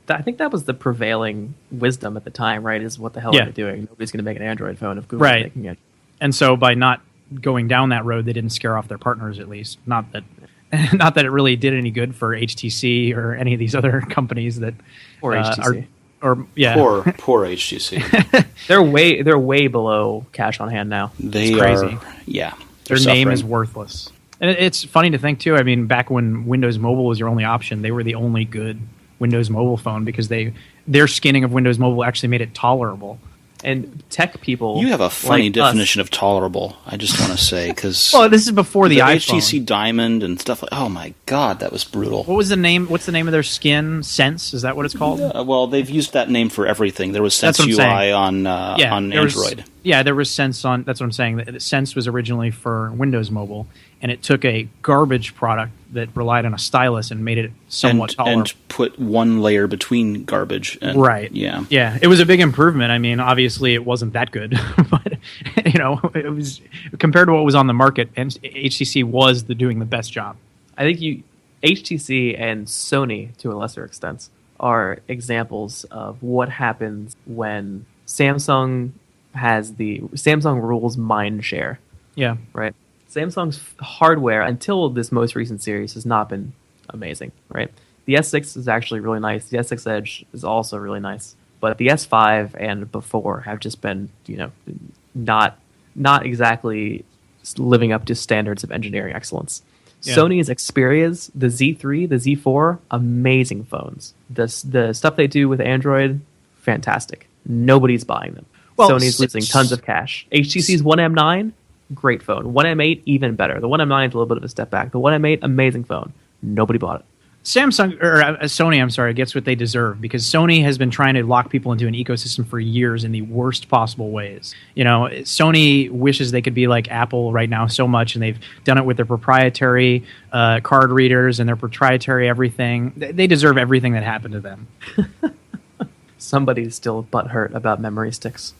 I think that was the prevailing wisdom at the time, right? Is what the hell are they doing? Nobody's going to make an Android phone if Google's making it. And so by not going down that road, they didn't scare off their partners. At least, not that it really did any good for HTC or any of these other companies that or HTC. Poor HTC. They're way below cash on hand now. It's crazy. Their name is worthless. And it's funny to think too. I mean, back when Windows Mobile was your only option, they were the only good Windows Mobile phone because their skinning of Windows Mobile actually made it tolerable. And tech people, you have a funny definition of tolerable. I just want to say because this is before the iPhone. HTC Diamond and stuff like. Oh my God, that was brutal. What's the name of their skin? Sense, is that what it's called? Well, they've used that name for everything. There was Sense UI on Android. There was Sense on. That's what I'm saying. Sense was originally for Windows Mobile, and it took a garbage product that relied on a stylus and made it somewhat tolerable. And put one layer between garbage. And, right. Yeah. Yeah. It was a big improvement. I mean, obviously it wasn't that good, but it was compared to what was on the market, and HTC was doing the best job. I think HTC and Sony, to a lesser extent, are examples of what happens when Samsung rules mind share. Yeah. Right. Samsung's hardware, until this most recent series, has not been amazing, right? The S6 is actually really nice. The S6 Edge is also really nice. But the S5 and before have just been, not exactly living up to standards of engineering excellence. Yeah. Sony's Xperias, the Z3, the Z4, amazing phones. The stuff they do with Android, fantastic. Nobody's buying them. Well, Sony's losing tons of cash. HTC's 1M9, great phone. 1M8, even better. The 1M9 is a little bit of a step back. The 1M8, amazing phone. Nobody bought it. Sony, gets what they deserve because Sony has been trying to lock people into an ecosystem for years in the worst possible ways. Sony wishes they could be like Apple right now so much, and they've done it with their proprietary card readers and their proprietary everything. They deserve everything that happened to them. Somebody's still butthurt about memory sticks.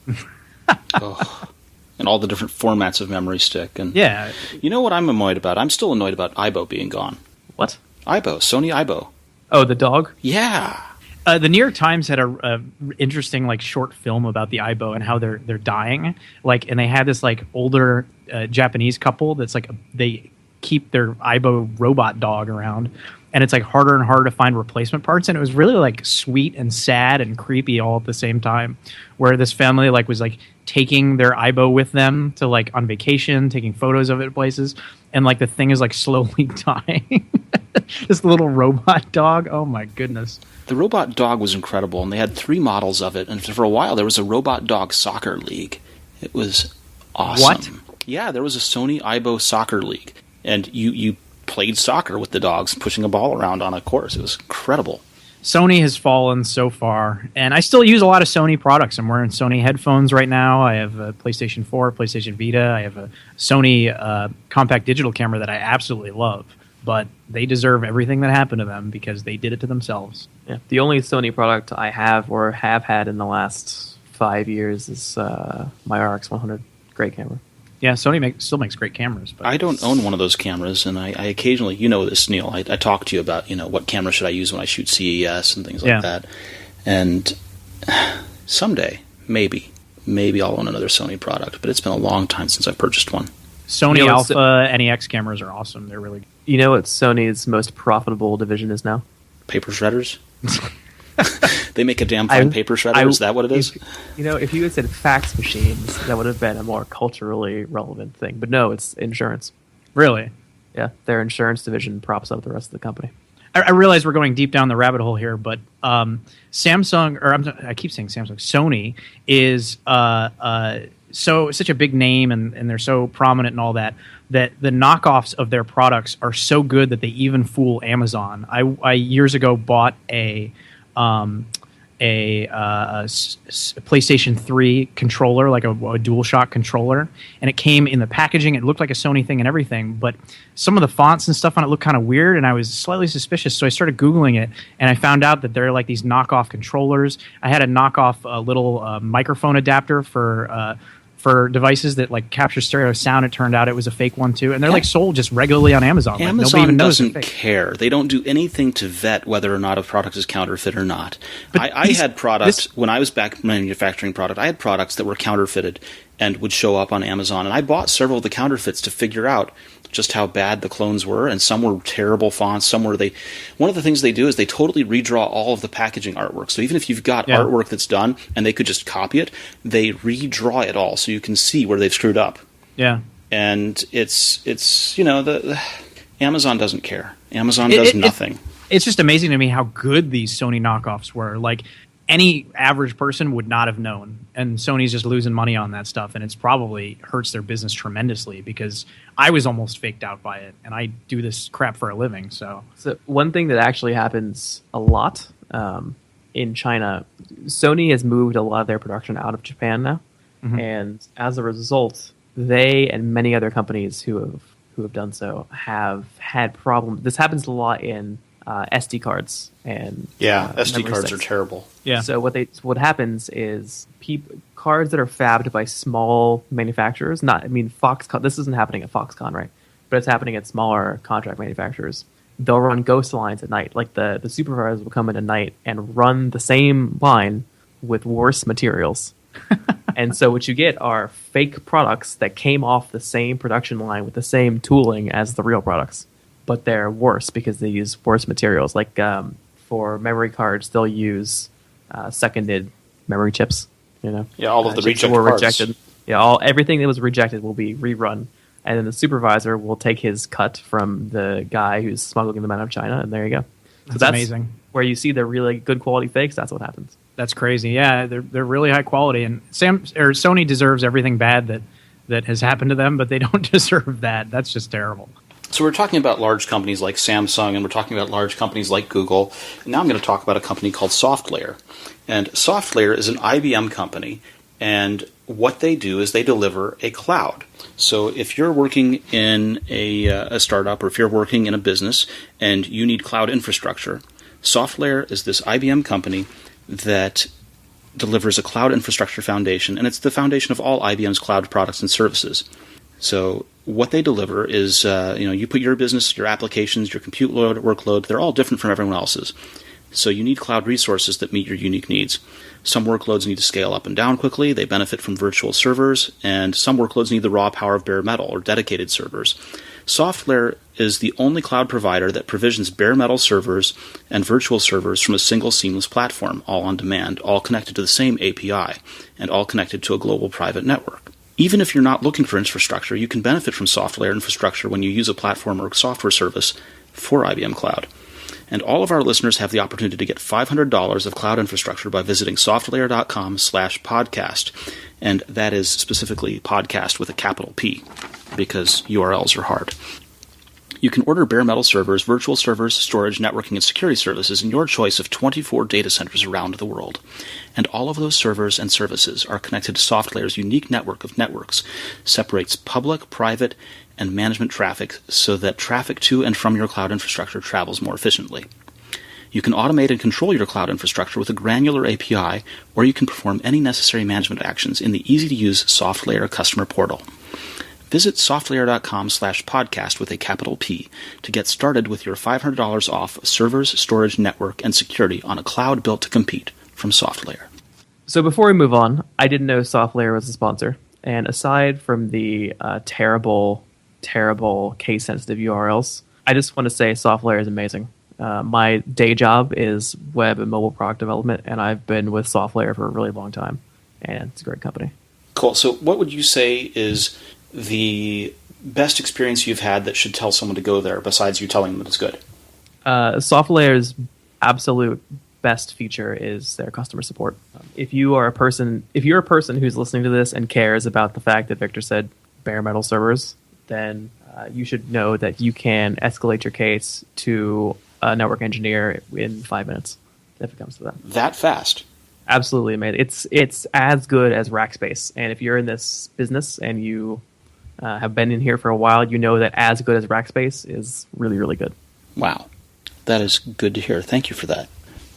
And all the different formats of memory stick. And yeah. You know what I'm annoyed about? I'm still annoyed about Aibo being gone. What? Aibo, Sony Aibo. Oh, the dog? Yeah. The New York Times had a interesting short film about the Aibo and how they're dying. And they had this older Japanese couple that's they keep their Aibo robot dog around, and it's harder and harder to find replacement parts. And it was really sweet and sad and creepy all at the same time, where this family was taking their Aibo with them to on vacation, taking photos of it at places, and the thing is slowly dying. This little robot dog. Oh my goodness. The robot dog was incredible, and they had 3 models of it, and for a while there was a robot dog soccer league. It was awesome. What? Yeah, there was a Sony Aibo soccer league, and you played soccer with the dogs pushing a ball around on a course. It was incredible. Sony has fallen so far, and I still use a lot of Sony products. I'm wearing Sony headphones right now. I have a PlayStation 4, PlayStation Vita. I have a Sony compact digital camera that I absolutely love, but they deserve everything that happened to them because they did it to themselves. Yeah, the only Sony product I have or have had in the last 5 years is my RX100. Great camera. Yeah, Sony still makes great cameras. But I don't own one of those cameras, and I occasionally, this, Neil, I talk to you about, what camera should I use when I shoot CES and things like that. And someday, maybe I'll own another Sony product, but it's been a long time since I've purchased one. Sony Alpha NEX cameras are awesome. They're really good. You know what Sony's most profitable division is now? Paper shredders? They make a damn fine paper shredder. Is that what it is? If you had said fax machines, that would have been a more culturally relevant thing. But no, it's insurance. Really? Yeah, their insurance division props up the rest of the company. I realize we're going deep down the rabbit hole here, but I keep saying Samsung. Sony is such a big name, and they're so prominent and all that the knockoffs of their products are so good that they even fool Amazon. I years ago bought a a PlayStation 3 controller, like a DualShock controller, and it came in the packaging. It looked like a Sony thing and everything, but some of the fonts and stuff on it looked kind of weird, and I was slightly suspicious. So I started Googling it, and I found out that they're like these knockoff controllers. I had a knockoff little microphone adapter for devices that like capture stereo sound. It turned out it was a fake one too, and they're like sold just regularly on Amazon. Like, nobody even knows doesn't care. They don't do anything to vet whether or not a product is counterfeit or not. I had products when I was back manufacturing product. I had products that were counterfeited and would show up on Amazon, and I bought several of the counterfeits to figure out just how bad the clones were, and some were terrible fonts. Some were one of the things they do is they totally redraw all of the packaging artwork. So even if you've got artwork that's done and they could just copy it, they redraw it all so you can see where they've screwed up. Yeah. And it's the Amazon doesn't care. Amazon does nothing. It's just amazing to me how good these Sony knockoffs were. Like, any average person would not have known, and Sony's just losing money on that stuff, and it's probably hurts their business tremendously because I was almost faked out by it, and I do this crap for a living. So one thing that actually happens a lot in China, Sony has moved a lot of their production out of Japan now, and as a result, they and many other companies who have done so have had problems. This happens a lot in SD cards and SD cards are terrible. Yeah. So what happens is cards that are fabbed by small manufacturers. Foxconn. This isn't happening at Foxconn, right? But it's happening at smaller contract manufacturers. They'll run ghost lines at night. Like the supervisors will come in at night and run the same line with worse materials. And so what you get are fake products that came off the same production line with the same tooling as the real products, but they're worse because they use worse materials. Like for memory cards, they'll use seconded memory chips. All of the chips rejected were parts. rejected. Yeah, everything that was rejected will be rerun, and then the supervisor will take his cut from the guy who's smuggling them out of China, and there you go. That's amazing. Where you see the really good quality fakes. That's what happens. That's crazy. Yeah, they're really high quality, and Sony deserves everything bad that has happened to them, but they don't deserve that. That's just terrible. So we're talking about large companies like Samsung, and we're talking about large companies like Google. And now I'm going to talk about a company called SoftLayer. And SoftLayer is an IBM company, and what they do is they deliver a cloud. So if you're working in a startup, or if you're working in a business and you need cloud infrastructure, SoftLayer is this IBM company that delivers a cloud infrastructure foundation, and it's the foundation of all IBM's cloud products and services. So what they deliver is, you put your business, your applications, your compute load, workload, they're all different from everyone else's. So you need cloud resources that meet your unique needs. Some workloads need to scale up and down quickly. They benefit from virtual servers, and some workloads need the raw power of bare metal or dedicated servers. SoftLayer is the only cloud provider that provisions bare metal servers and virtual servers from a single seamless platform, all on demand, all connected to the same API, and all connected to a global private network. Even if you're not looking for infrastructure, you can benefit from SoftLayer infrastructure when you use a platform or software service for IBM Cloud. And all of our listeners have the opportunity to get $500 of cloud infrastructure by visiting softlayer.com/podcast. And that is specifically podcast with a capital P, because URLs are hard. You can order bare metal servers, virtual servers, storage, networking, and security services in your choice of 24 data centers around the world. And all of those servers and services are connected to SoftLayer's unique network of networks, separates public, private, and management traffic so that traffic to and from your cloud infrastructure travels more efficiently. You can automate and control your cloud infrastructure with a granular API, or you can perform any necessary management actions in the easy-to-use SoftLayer customer portal. Visit softlayer.com/podcast with a capital P to get started with your $500 off servers, storage, network, and security on a cloud built to compete from SoftLayer. So before we move on, I didn't know SoftLayer was a sponsor. And aside from the terrible case-sensitive URLs, I just want to say SoftLayer is amazing. My day job is web and mobile product development, and I've been with SoftLayer for a really long time. And it's a great company. Cool. So what would you say is the best experience you've had that should tell someone to go there, besides you telling them that it's good? SoftLayer's absolute best feature is their customer support. If you're a person who's listening to this and cares about the fact that Victor said bare metal servers, then you should know that you can escalate your case to a network engineer in 5 minutes. if it comes to that. That fast? Absolutely amazing. It's as good as Rackspace, and if you're in this business and you have been in here for a while, you know that as good as Rackspace is really, really good. Wow. That is good to hear. Thank you for that.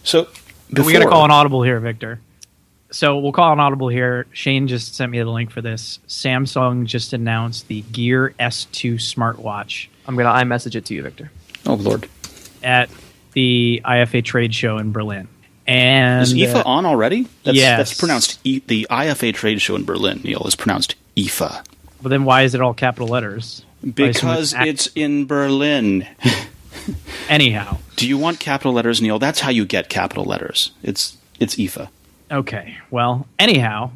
So, we got to call an audible here, Victor. So we'll call an audible here. Shane just sent me the link for this. Samsung just announced the Gear S2 smartwatch. I'm going to iMessage it to you, Victor. Oh, Lord. At the IFA trade show in Berlin. And is IFA on already? Yes. That's pronounced, the IFA trade show in Berlin, Neil, is pronounced IFA. But then why is it all capital letters? Because it's in Berlin. Anyhow. Do you want capital letters, Neil? That's how you get capital letters. It's IFA. Okay. Well, anyhow,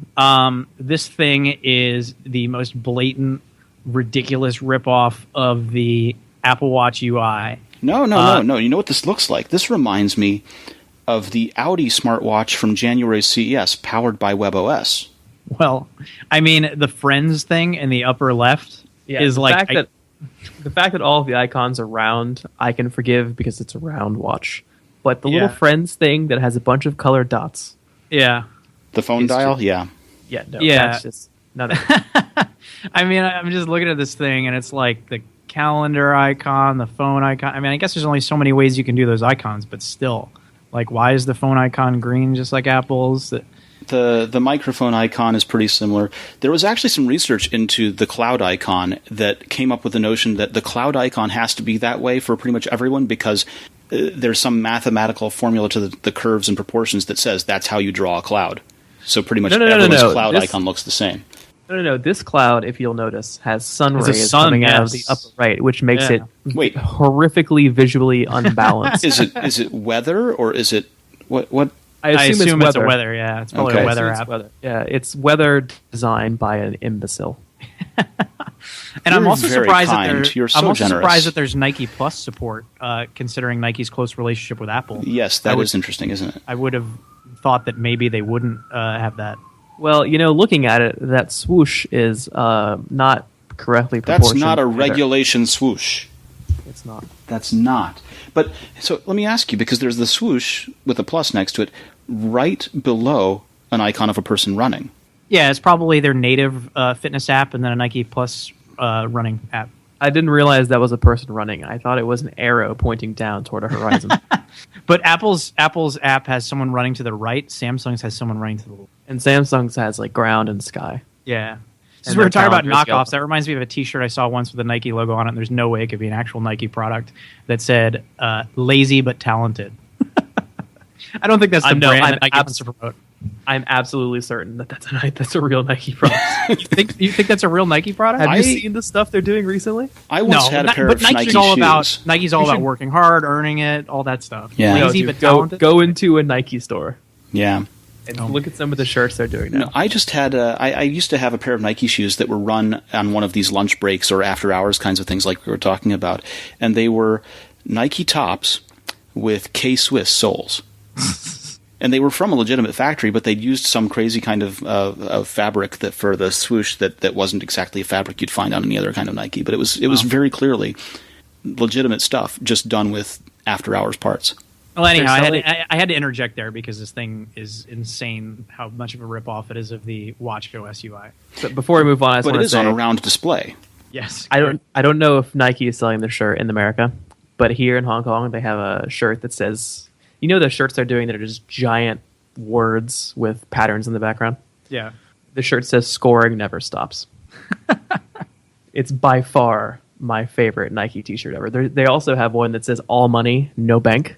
this thing is the most blatant, ridiculous ripoff of the Apple Watch UI. No. You know what this looks like? This reminds me of the Audi smartwatch from January's CES, powered by WebOS. Well, I mean, the Friends thing in the upper left is like... The fact that all of the icons are round, I can forgive because it's a round watch. But the little Friends thing that has a bunch of colored dots... Yeah. The phone dial? Yeah. Yeah, no. Yeah. That's just... No. I mean, I'm just looking at this thing, and it's like the calendar icon, the phone icon. I mean, I guess there's only so many ways you can do those icons, but still. Like, why is the phone icon green just like Apple's? The microphone icon is pretty similar. There was actually some research into the cloud icon that came up with the notion that the cloud icon has to be that way for pretty much everyone because there's some mathematical formula to the curves and proportions that says that's how you draw a cloud. So pretty much everyone's cloud icon looks the same. No. This cloud, if you'll notice, has sun rays coming out of the upper right, which makes it horrifically visually unbalanced. Is it weather or is it what? I assume it's a weather. Yeah, it's probably a weather app. Yeah, it's weather designed by an imbecile. And I'm also surprised surprised that there's Nike Plus support, considering Nike's close relationship with Apple. Yes, that is interesting, isn't it? I would have thought that maybe they wouldn't have that. Well, looking at it, that swoosh is not correctly proportioned. That's not a regulation swoosh. It's not. That's not. But so let me ask you, because there's the swoosh with a plus next to it, right below an icon of a person running. Yeah, it's probably their native fitness app and then a Nike Plus running app. I didn't realize that was a person running. I thought it was an arrow pointing down toward a horizon. But Apple's app has someone running to the right. Samsung's has someone running to the left. And Samsung's has like ground and sky. Yeah. Since we were talking about knockoffs, that reminds me of a T-shirt I saw once with a Nike logo on it. And there's no way it could be an actual Nike product that said "lazy but talented." I don't think that's the brand that Nike wants to promote. I'm absolutely certain that that's a real Nike product. You think that's a real Nike product? Have you seen the stuff they're doing recently? I once had a pair of Nike shoes. Nike's all about working hard, earning it, all that stuff. Yeah. Lazy but talented. Go into a Nike store. Yeah. And look at some of the shirts they're doing now. No, I just had I used to have a pair of Nike shoes that were run on one of these lunch breaks or after hours kinds of things like we were talking about. And they were Nike tops with K-Swiss soles. And they were from a legitimate factory, but they'd used some crazy kind of fabric that for the swoosh that wasn't exactly a fabric you'd find on any other kind of Nike. But it was very clearly legitimate stuff, just done with after-hours parts. Well, anyhow, I had to interject there because this thing is insane how much of a ripoff it is of the WatchOS UI. But before we move on, but it is on a round display. Yes. I don't know if Nike is selling the shirt in America, but here in Hong Kong they have a shirt that says, the shirts they're doing that are just giant words with patterns in the background? Yeah. The shirt says "Scoring never stops." It's by far my favorite Nike t-shirt ever. They also have one that says "All money, no bank."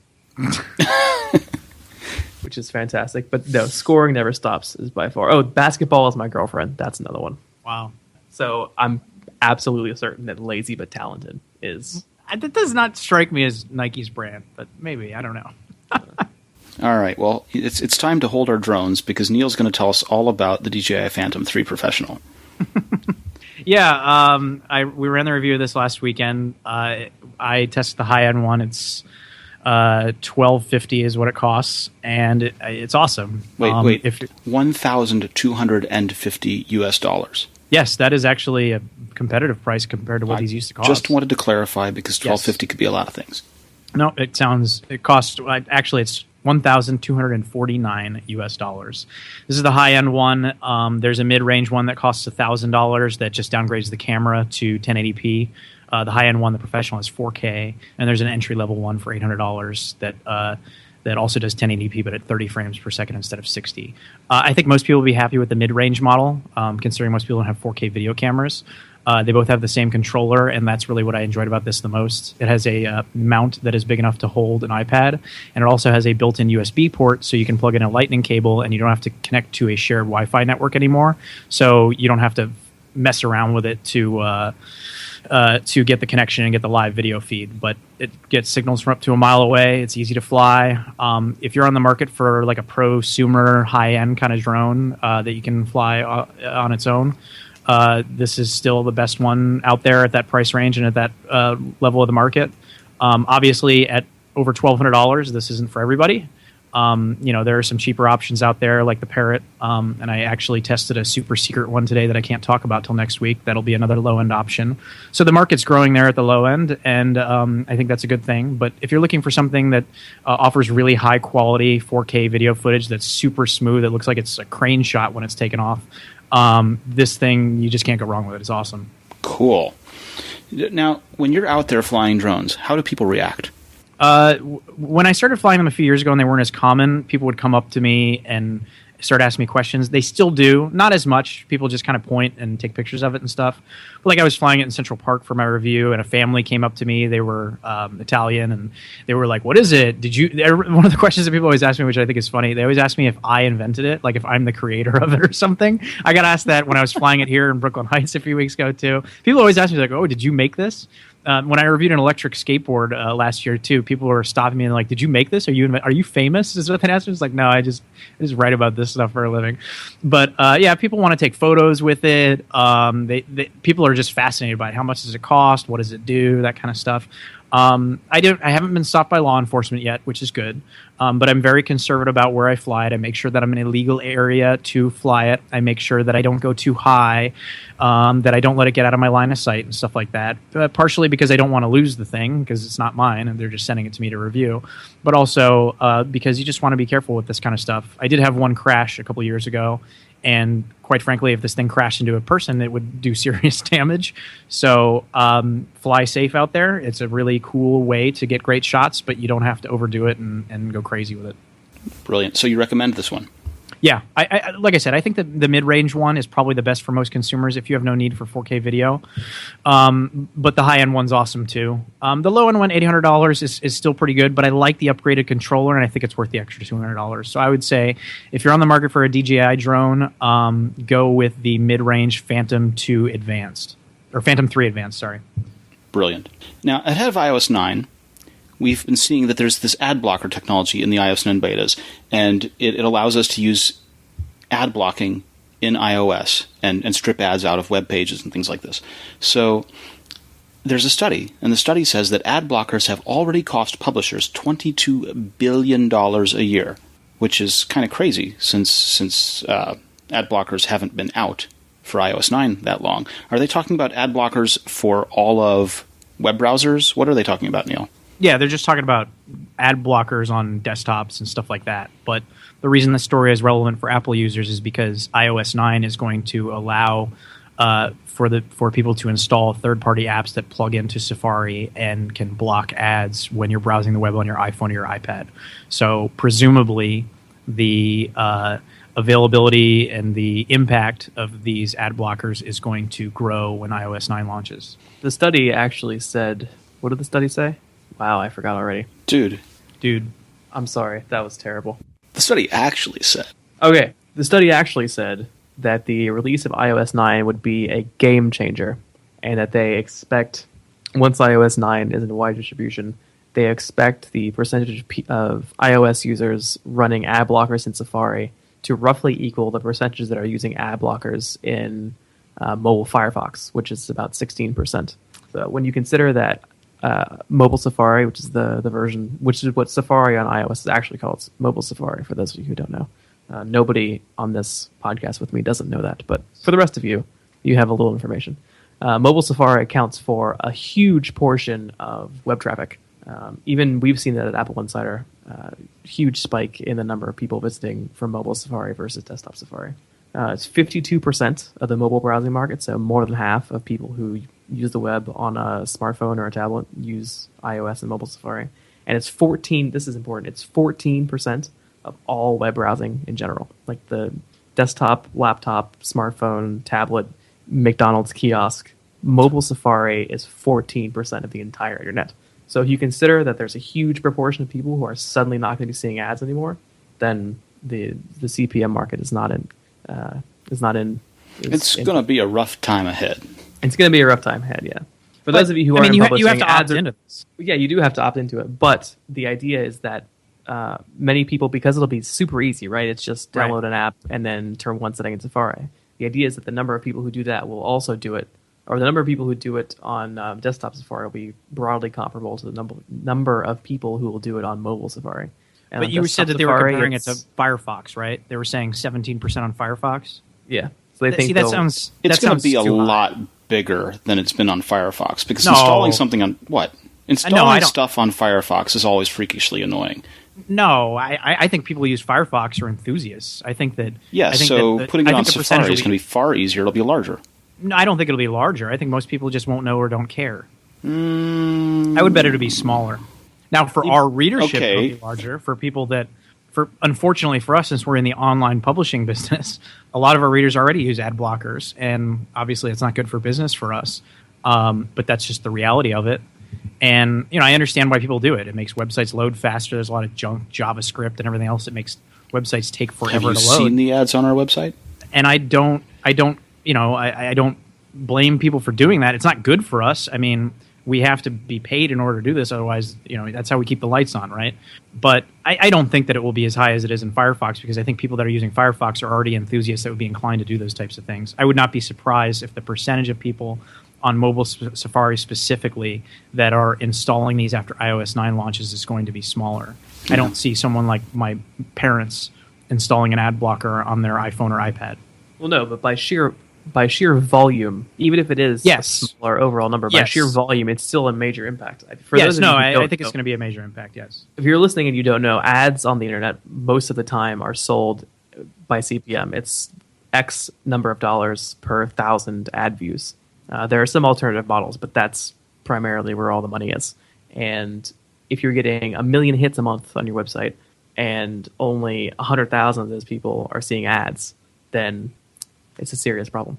Which is fantastic. But no, "Scoring never stops" is by far. Oh, "Basketball is my girlfriend." That's another one. Wow. So I'm absolutely certain that "Lazy but talented" is... That does not strike me as Nike's brand, but maybe. I don't know. All right. Well, it's time to hold our drones because Neil's going to tell us all about the DJI Phantom 3 Professional. Yeah. We ran the review of this last weekend. I tested the high-end one. It's $1,250 is what it costs, and it's awesome. Wait, $1,250 US. Yes, that is actually a competitive price compared to what these used to cost. Just wanted to clarify because $1,250 could be a lot of things. No, it costs. Actually, it's $1,249 US. This is the high end one. There's a mid range one that costs $1,000 that just downgrades the camera to 1080p. The high end one, the professional, is 4K, and there's an entry level one for $800 that also does 1080p but at 30 frames per second instead of 60. I think most people will be happy with the mid range model, considering most people don't have 4K video cameras. They both have the same controller, and that's really what I enjoyed about this the most. It has a mount that is big enough to hold an iPad, and it also has a built-in USB port, so you can plug in a lightning cable, and you don't have to connect to a shared Wi-Fi network anymore. So you don't have to mess around with it to get the connection and get the live video feed. But it gets signals from up to a mile away. It's easy to fly. If you're on the market for like a prosumer, high-end kind of drone that you can fly on its own, this is still the best one out there at that price range and at that level of the market. Obviously, at over $1,200, this isn't for everybody. There are some cheaper options out there like the Parrot, and I actually tested a super secret one today that I can't talk about till next week. That'll be another low-end option. So the market's growing there at the low end, and I think that's a good thing. But if you're looking for something that offers really high-quality 4K video footage that's super smooth, it looks like it's a crane shot when it's taken off, this thing, you just can't go wrong with it. It's awesome. Cool. Now, when you're out there flying drones, how do people react? When I started flying them a few years ago and they weren't as common, people would come up to me and start asking me questions. They still do. Not as much. People just kind of point and take pictures of it and stuff. But like I was flying it in Central Park for my review, and a family came up to me. They were Italian, and they were like, "What is it? Did you?" One of the questions that people always ask me, which I think is funny, they always ask me if I invented it, like if I'm the creator of it or something. I got asked that when I was flying it here in Brooklyn Heights a few weeks ago too. People always ask me like, "Oh, did you make this?" When I reviewed an electric skateboard last year too, people were stopping me and like, "Did you make this? Are you famous?" Is what they asked me. It's like, no, I just write about this stuff for a living. But yeah, people want to take photos with it. People are just fascinated by it. How much does it cost? What does it do? That kind of stuff. I haven't been stopped by law enforcement yet, which is good. But I'm very conservative about where I fly it. I make sure that I'm in a legal area to fly it. I make sure that I don't go too high, that I don't let it get out of my line of sight and stuff like that. Partially because I don't want to lose the thing because it's not mine and they're just sending it to me to review. But also because you just want to be careful with this kind of stuff. I did have one crash a couple years ago. And quite frankly, if this thing crashed into a person, it would do serious damage. So fly safe out there. It's a really cool way to get great shots, but you don't have to overdo it and go crazy with it. Brilliant. So you recommend this one? Yeah. I like I said, I think that the mid-range one is probably the best for most consumers if you have no need for 4K video. But the high-end one's awesome too. The low-end one, $800, is still pretty good, but I like the upgraded controller, and I think it's worth the extra $200. So I would say if you're on the market for a DJI drone, go with the mid-range Phantom 2 Advanced. Or Phantom 3 Advanced, sorry. Brilliant. Now, ahead of iOS 9... we've been seeing that there's this ad blocker technology in the iOS 9 betas, and it allows us to use ad blocking in iOS and strip ads out of web pages and things like this. So there's a study, and the study says that ad blockers have already cost publishers $22 billion a year, which is kind of crazy since ad blockers haven't been out for iOS 9 that long. Are they talking about ad blockers for all of web browsers? What are they talking about, Neil? Yeah, they're just talking about ad blockers on desktops and stuff like that. But the reason this story is relevant for Apple users is because iOS 9 is going to allow for people to install third-party apps that plug into Safari and can block ads when you're browsing the web on your iPhone or your iPad. So presumably the availability and the impact of these ad blockers is going to grow when iOS 9 launches. The study actually said, what did the study say? Wow, I forgot already. Dude. I'm sorry. That was terrible. The study actually said. Okay. The study actually said that the release of iOS 9 would be a game changer, and that they expect, once iOS 9 is in wide distribution, they expect the percentage of iOS users running ad blockers in Safari to roughly equal the percentages that are using ad blockers in mobile Firefox, which is about 16%. So when you consider that mobile Safari, which is the version, which is what Safari on iOS is actually called. It's mobile Safari, for those of you who don't know. Nobody on this podcast with me doesn't know that, but for the rest of you, you have a little information. Mobile Safari accounts for a huge portion of web traffic. Even we've seen that at AppleInsider. huge spike in the number of people visiting from mobile Safari versus desktop Safari. It's 52% of the mobile browsing market, so more than half of people who use the web on a smartphone or a tablet use iOS and mobile Safari. And it's 14, this is important, it's 14% of all web browsing in general. Like the desktop, laptop, smartphone, tablet, McDonald's kiosk, mobile Safari is 14% of the entire internet. So if you consider that there's a huge proportion of people who are suddenly not going to be seeing ads anymore, then the CPM market is not in. It's going to be a rough time ahead. It's going to be a rough time ahead, yeah. For those of you who aren't you publishing, have to opt into this. Yeah, you do have to opt into it. But the idea is that many people, because it'll be super easy, right? It's just download an app and then turn one setting in Safari. The idea is that the number of people who do that will also do it, or the number of people who do it on desktop Safari will be broadly comparable to the number of people who will do it on mobile Safari. And but you said that they were comparing it to Firefox, right? They were saying 17% on Firefox. Yeah. So they think that sounds. It's going to be a high. lot bigger than it's been on Firefox because installing something on what? Installing stuff on Firefox is always freakishly annoying. No, I think people who use Firefox are enthusiasts. I think that. Yeah, putting it on Safari is going to be far easier. It'll be larger. No, I don't think it'll be larger. I think most people just won't know or don't care. I would bet it would be smaller. Now, for our readership, it'll be larger. For people that, unfortunately for us, since we're in the online publishing business, a lot of our readers already use ad blockers, and obviously it's not good for business for us. But that's just the reality of it. And I understand why people do it. It makes websites load faster. There's a lot of junk JavaScript and everything else that makes websites take forever to load. Have you seen the ads on our website? And I don't blame people for doing that. It's not good for us. I mean, we have to be paid in order to do this. Otherwise, that's how we keep the lights on, right? But I don't think that it will be as high as it is in Firefox because I think people that are using Firefox are already enthusiasts that would be inclined to do those types of things. I would not be surprised if the percentage of people on mobile Safari specifically that are installing these after iOS 9 launches is going to be smaller. I don't see someone like my parents installing an ad blocker on their iPhone or iPad. Well, no, but by sheer volume, even if it is a smaller overall number, by sheer volume, it's still a major impact. I think it's going to be a major impact, yes. If you're listening and you don't know, ads on the internet most of the time are sold by CPM. It's X number of dollars per 1,000 ad views. There are some alternative models, but that's primarily where all the money is. And if you're getting 1 million hits a month on your website and only 100,000 of those people are seeing ads, then it's a serious problem.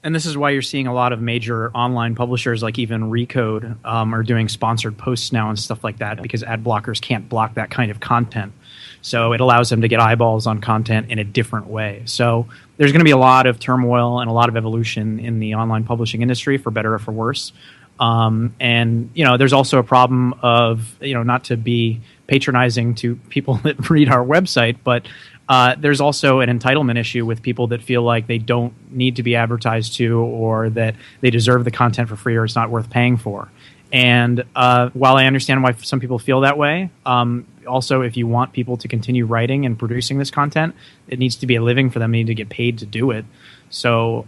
And this is why you're seeing a lot of major online publishers like even Recode are doing sponsored posts now and stuff like that because ad blockers can't block that kind of content. So it allows them to get eyeballs on content in a different way. So there's going to be a lot of turmoil and a lot of evolution in the online publishing industry, for better or for worse. And there's also a problem of, not to be patronizing to people that read our website, but there's also an entitlement issue with people that feel like they don't need to be advertised to or that they deserve the content for free or it's not worth paying for. And while I understand why some people feel that way, also if you want people to continue writing and producing this content, it needs to be a living for them. They need to get paid to do it. So,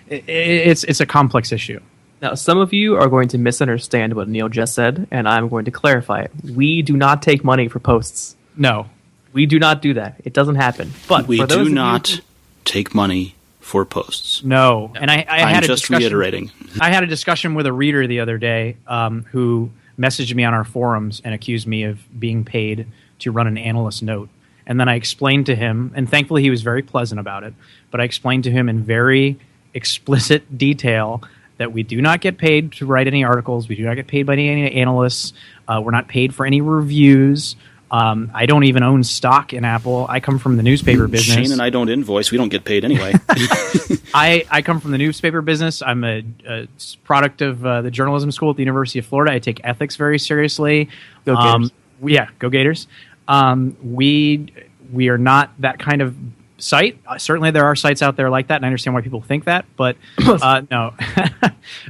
it's a complex issue. Now, some of you are going to misunderstand what Neil just said, and I'm going to clarify it. We do not take money for posts. No. We do not do that. It doesn't happen. But we do not take money for posts. No. And I'm just reiterating. I had a discussion with a reader the other day who messaged me on our forums and accused me of being paid to run an analyst note. And then I explained to him, and thankfully he was very pleasant about it, but I explained to him in very explicit detail that we do not get paid to write any articles. We do not get paid by any analysts. We're not paid for any reviews. I don't even own stock in Apple. I come from the newspaper business. Shane and I don't invoice. We don't get paid anyway. I come from the newspaper business. I'm a product of the journalism school at the University of Florida. I take ethics very seriously. Go Gators. Go Gators. We are not that kind of site. Certainly there are sites out there like that, and I understand why people think that, but no.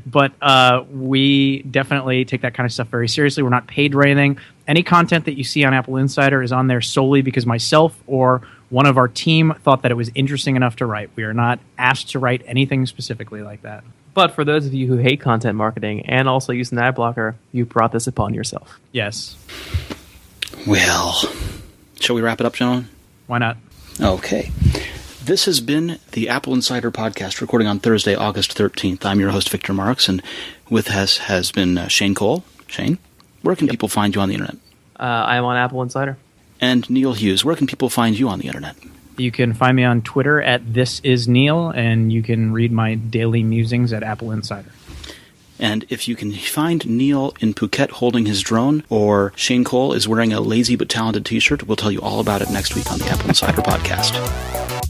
But we definitely take that kind of stuff very seriously. We're not paid for anything. Any content that you see on AppleInsider is on there solely because myself or one of our team thought that it was interesting enough to write. We are not asked to write anything specifically like that. But for those of you who hate content marketing and also use an ad blocker, you brought this upon yourself. Yes. Well, shall we wrap it up, gentlemen? Why not? Okay. This has been the Apple Insider Podcast, recording on Thursday, August 13th. I'm your host, Victor Marks, and with us has been Shane Cole. Shane, where can people find you on the internet? I am on Apple Insider. And Neil Hughes, where can people find you on the internet? You can find me on Twitter at ThisIsNeil, and you can read my daily musings at Apple Insider. And if you can find Neil in Phuket holding his drone, or Shane Cole is wearing a lazy but talented t-shirt, we'll tell you all about it next week on the Apple Insider Podcast.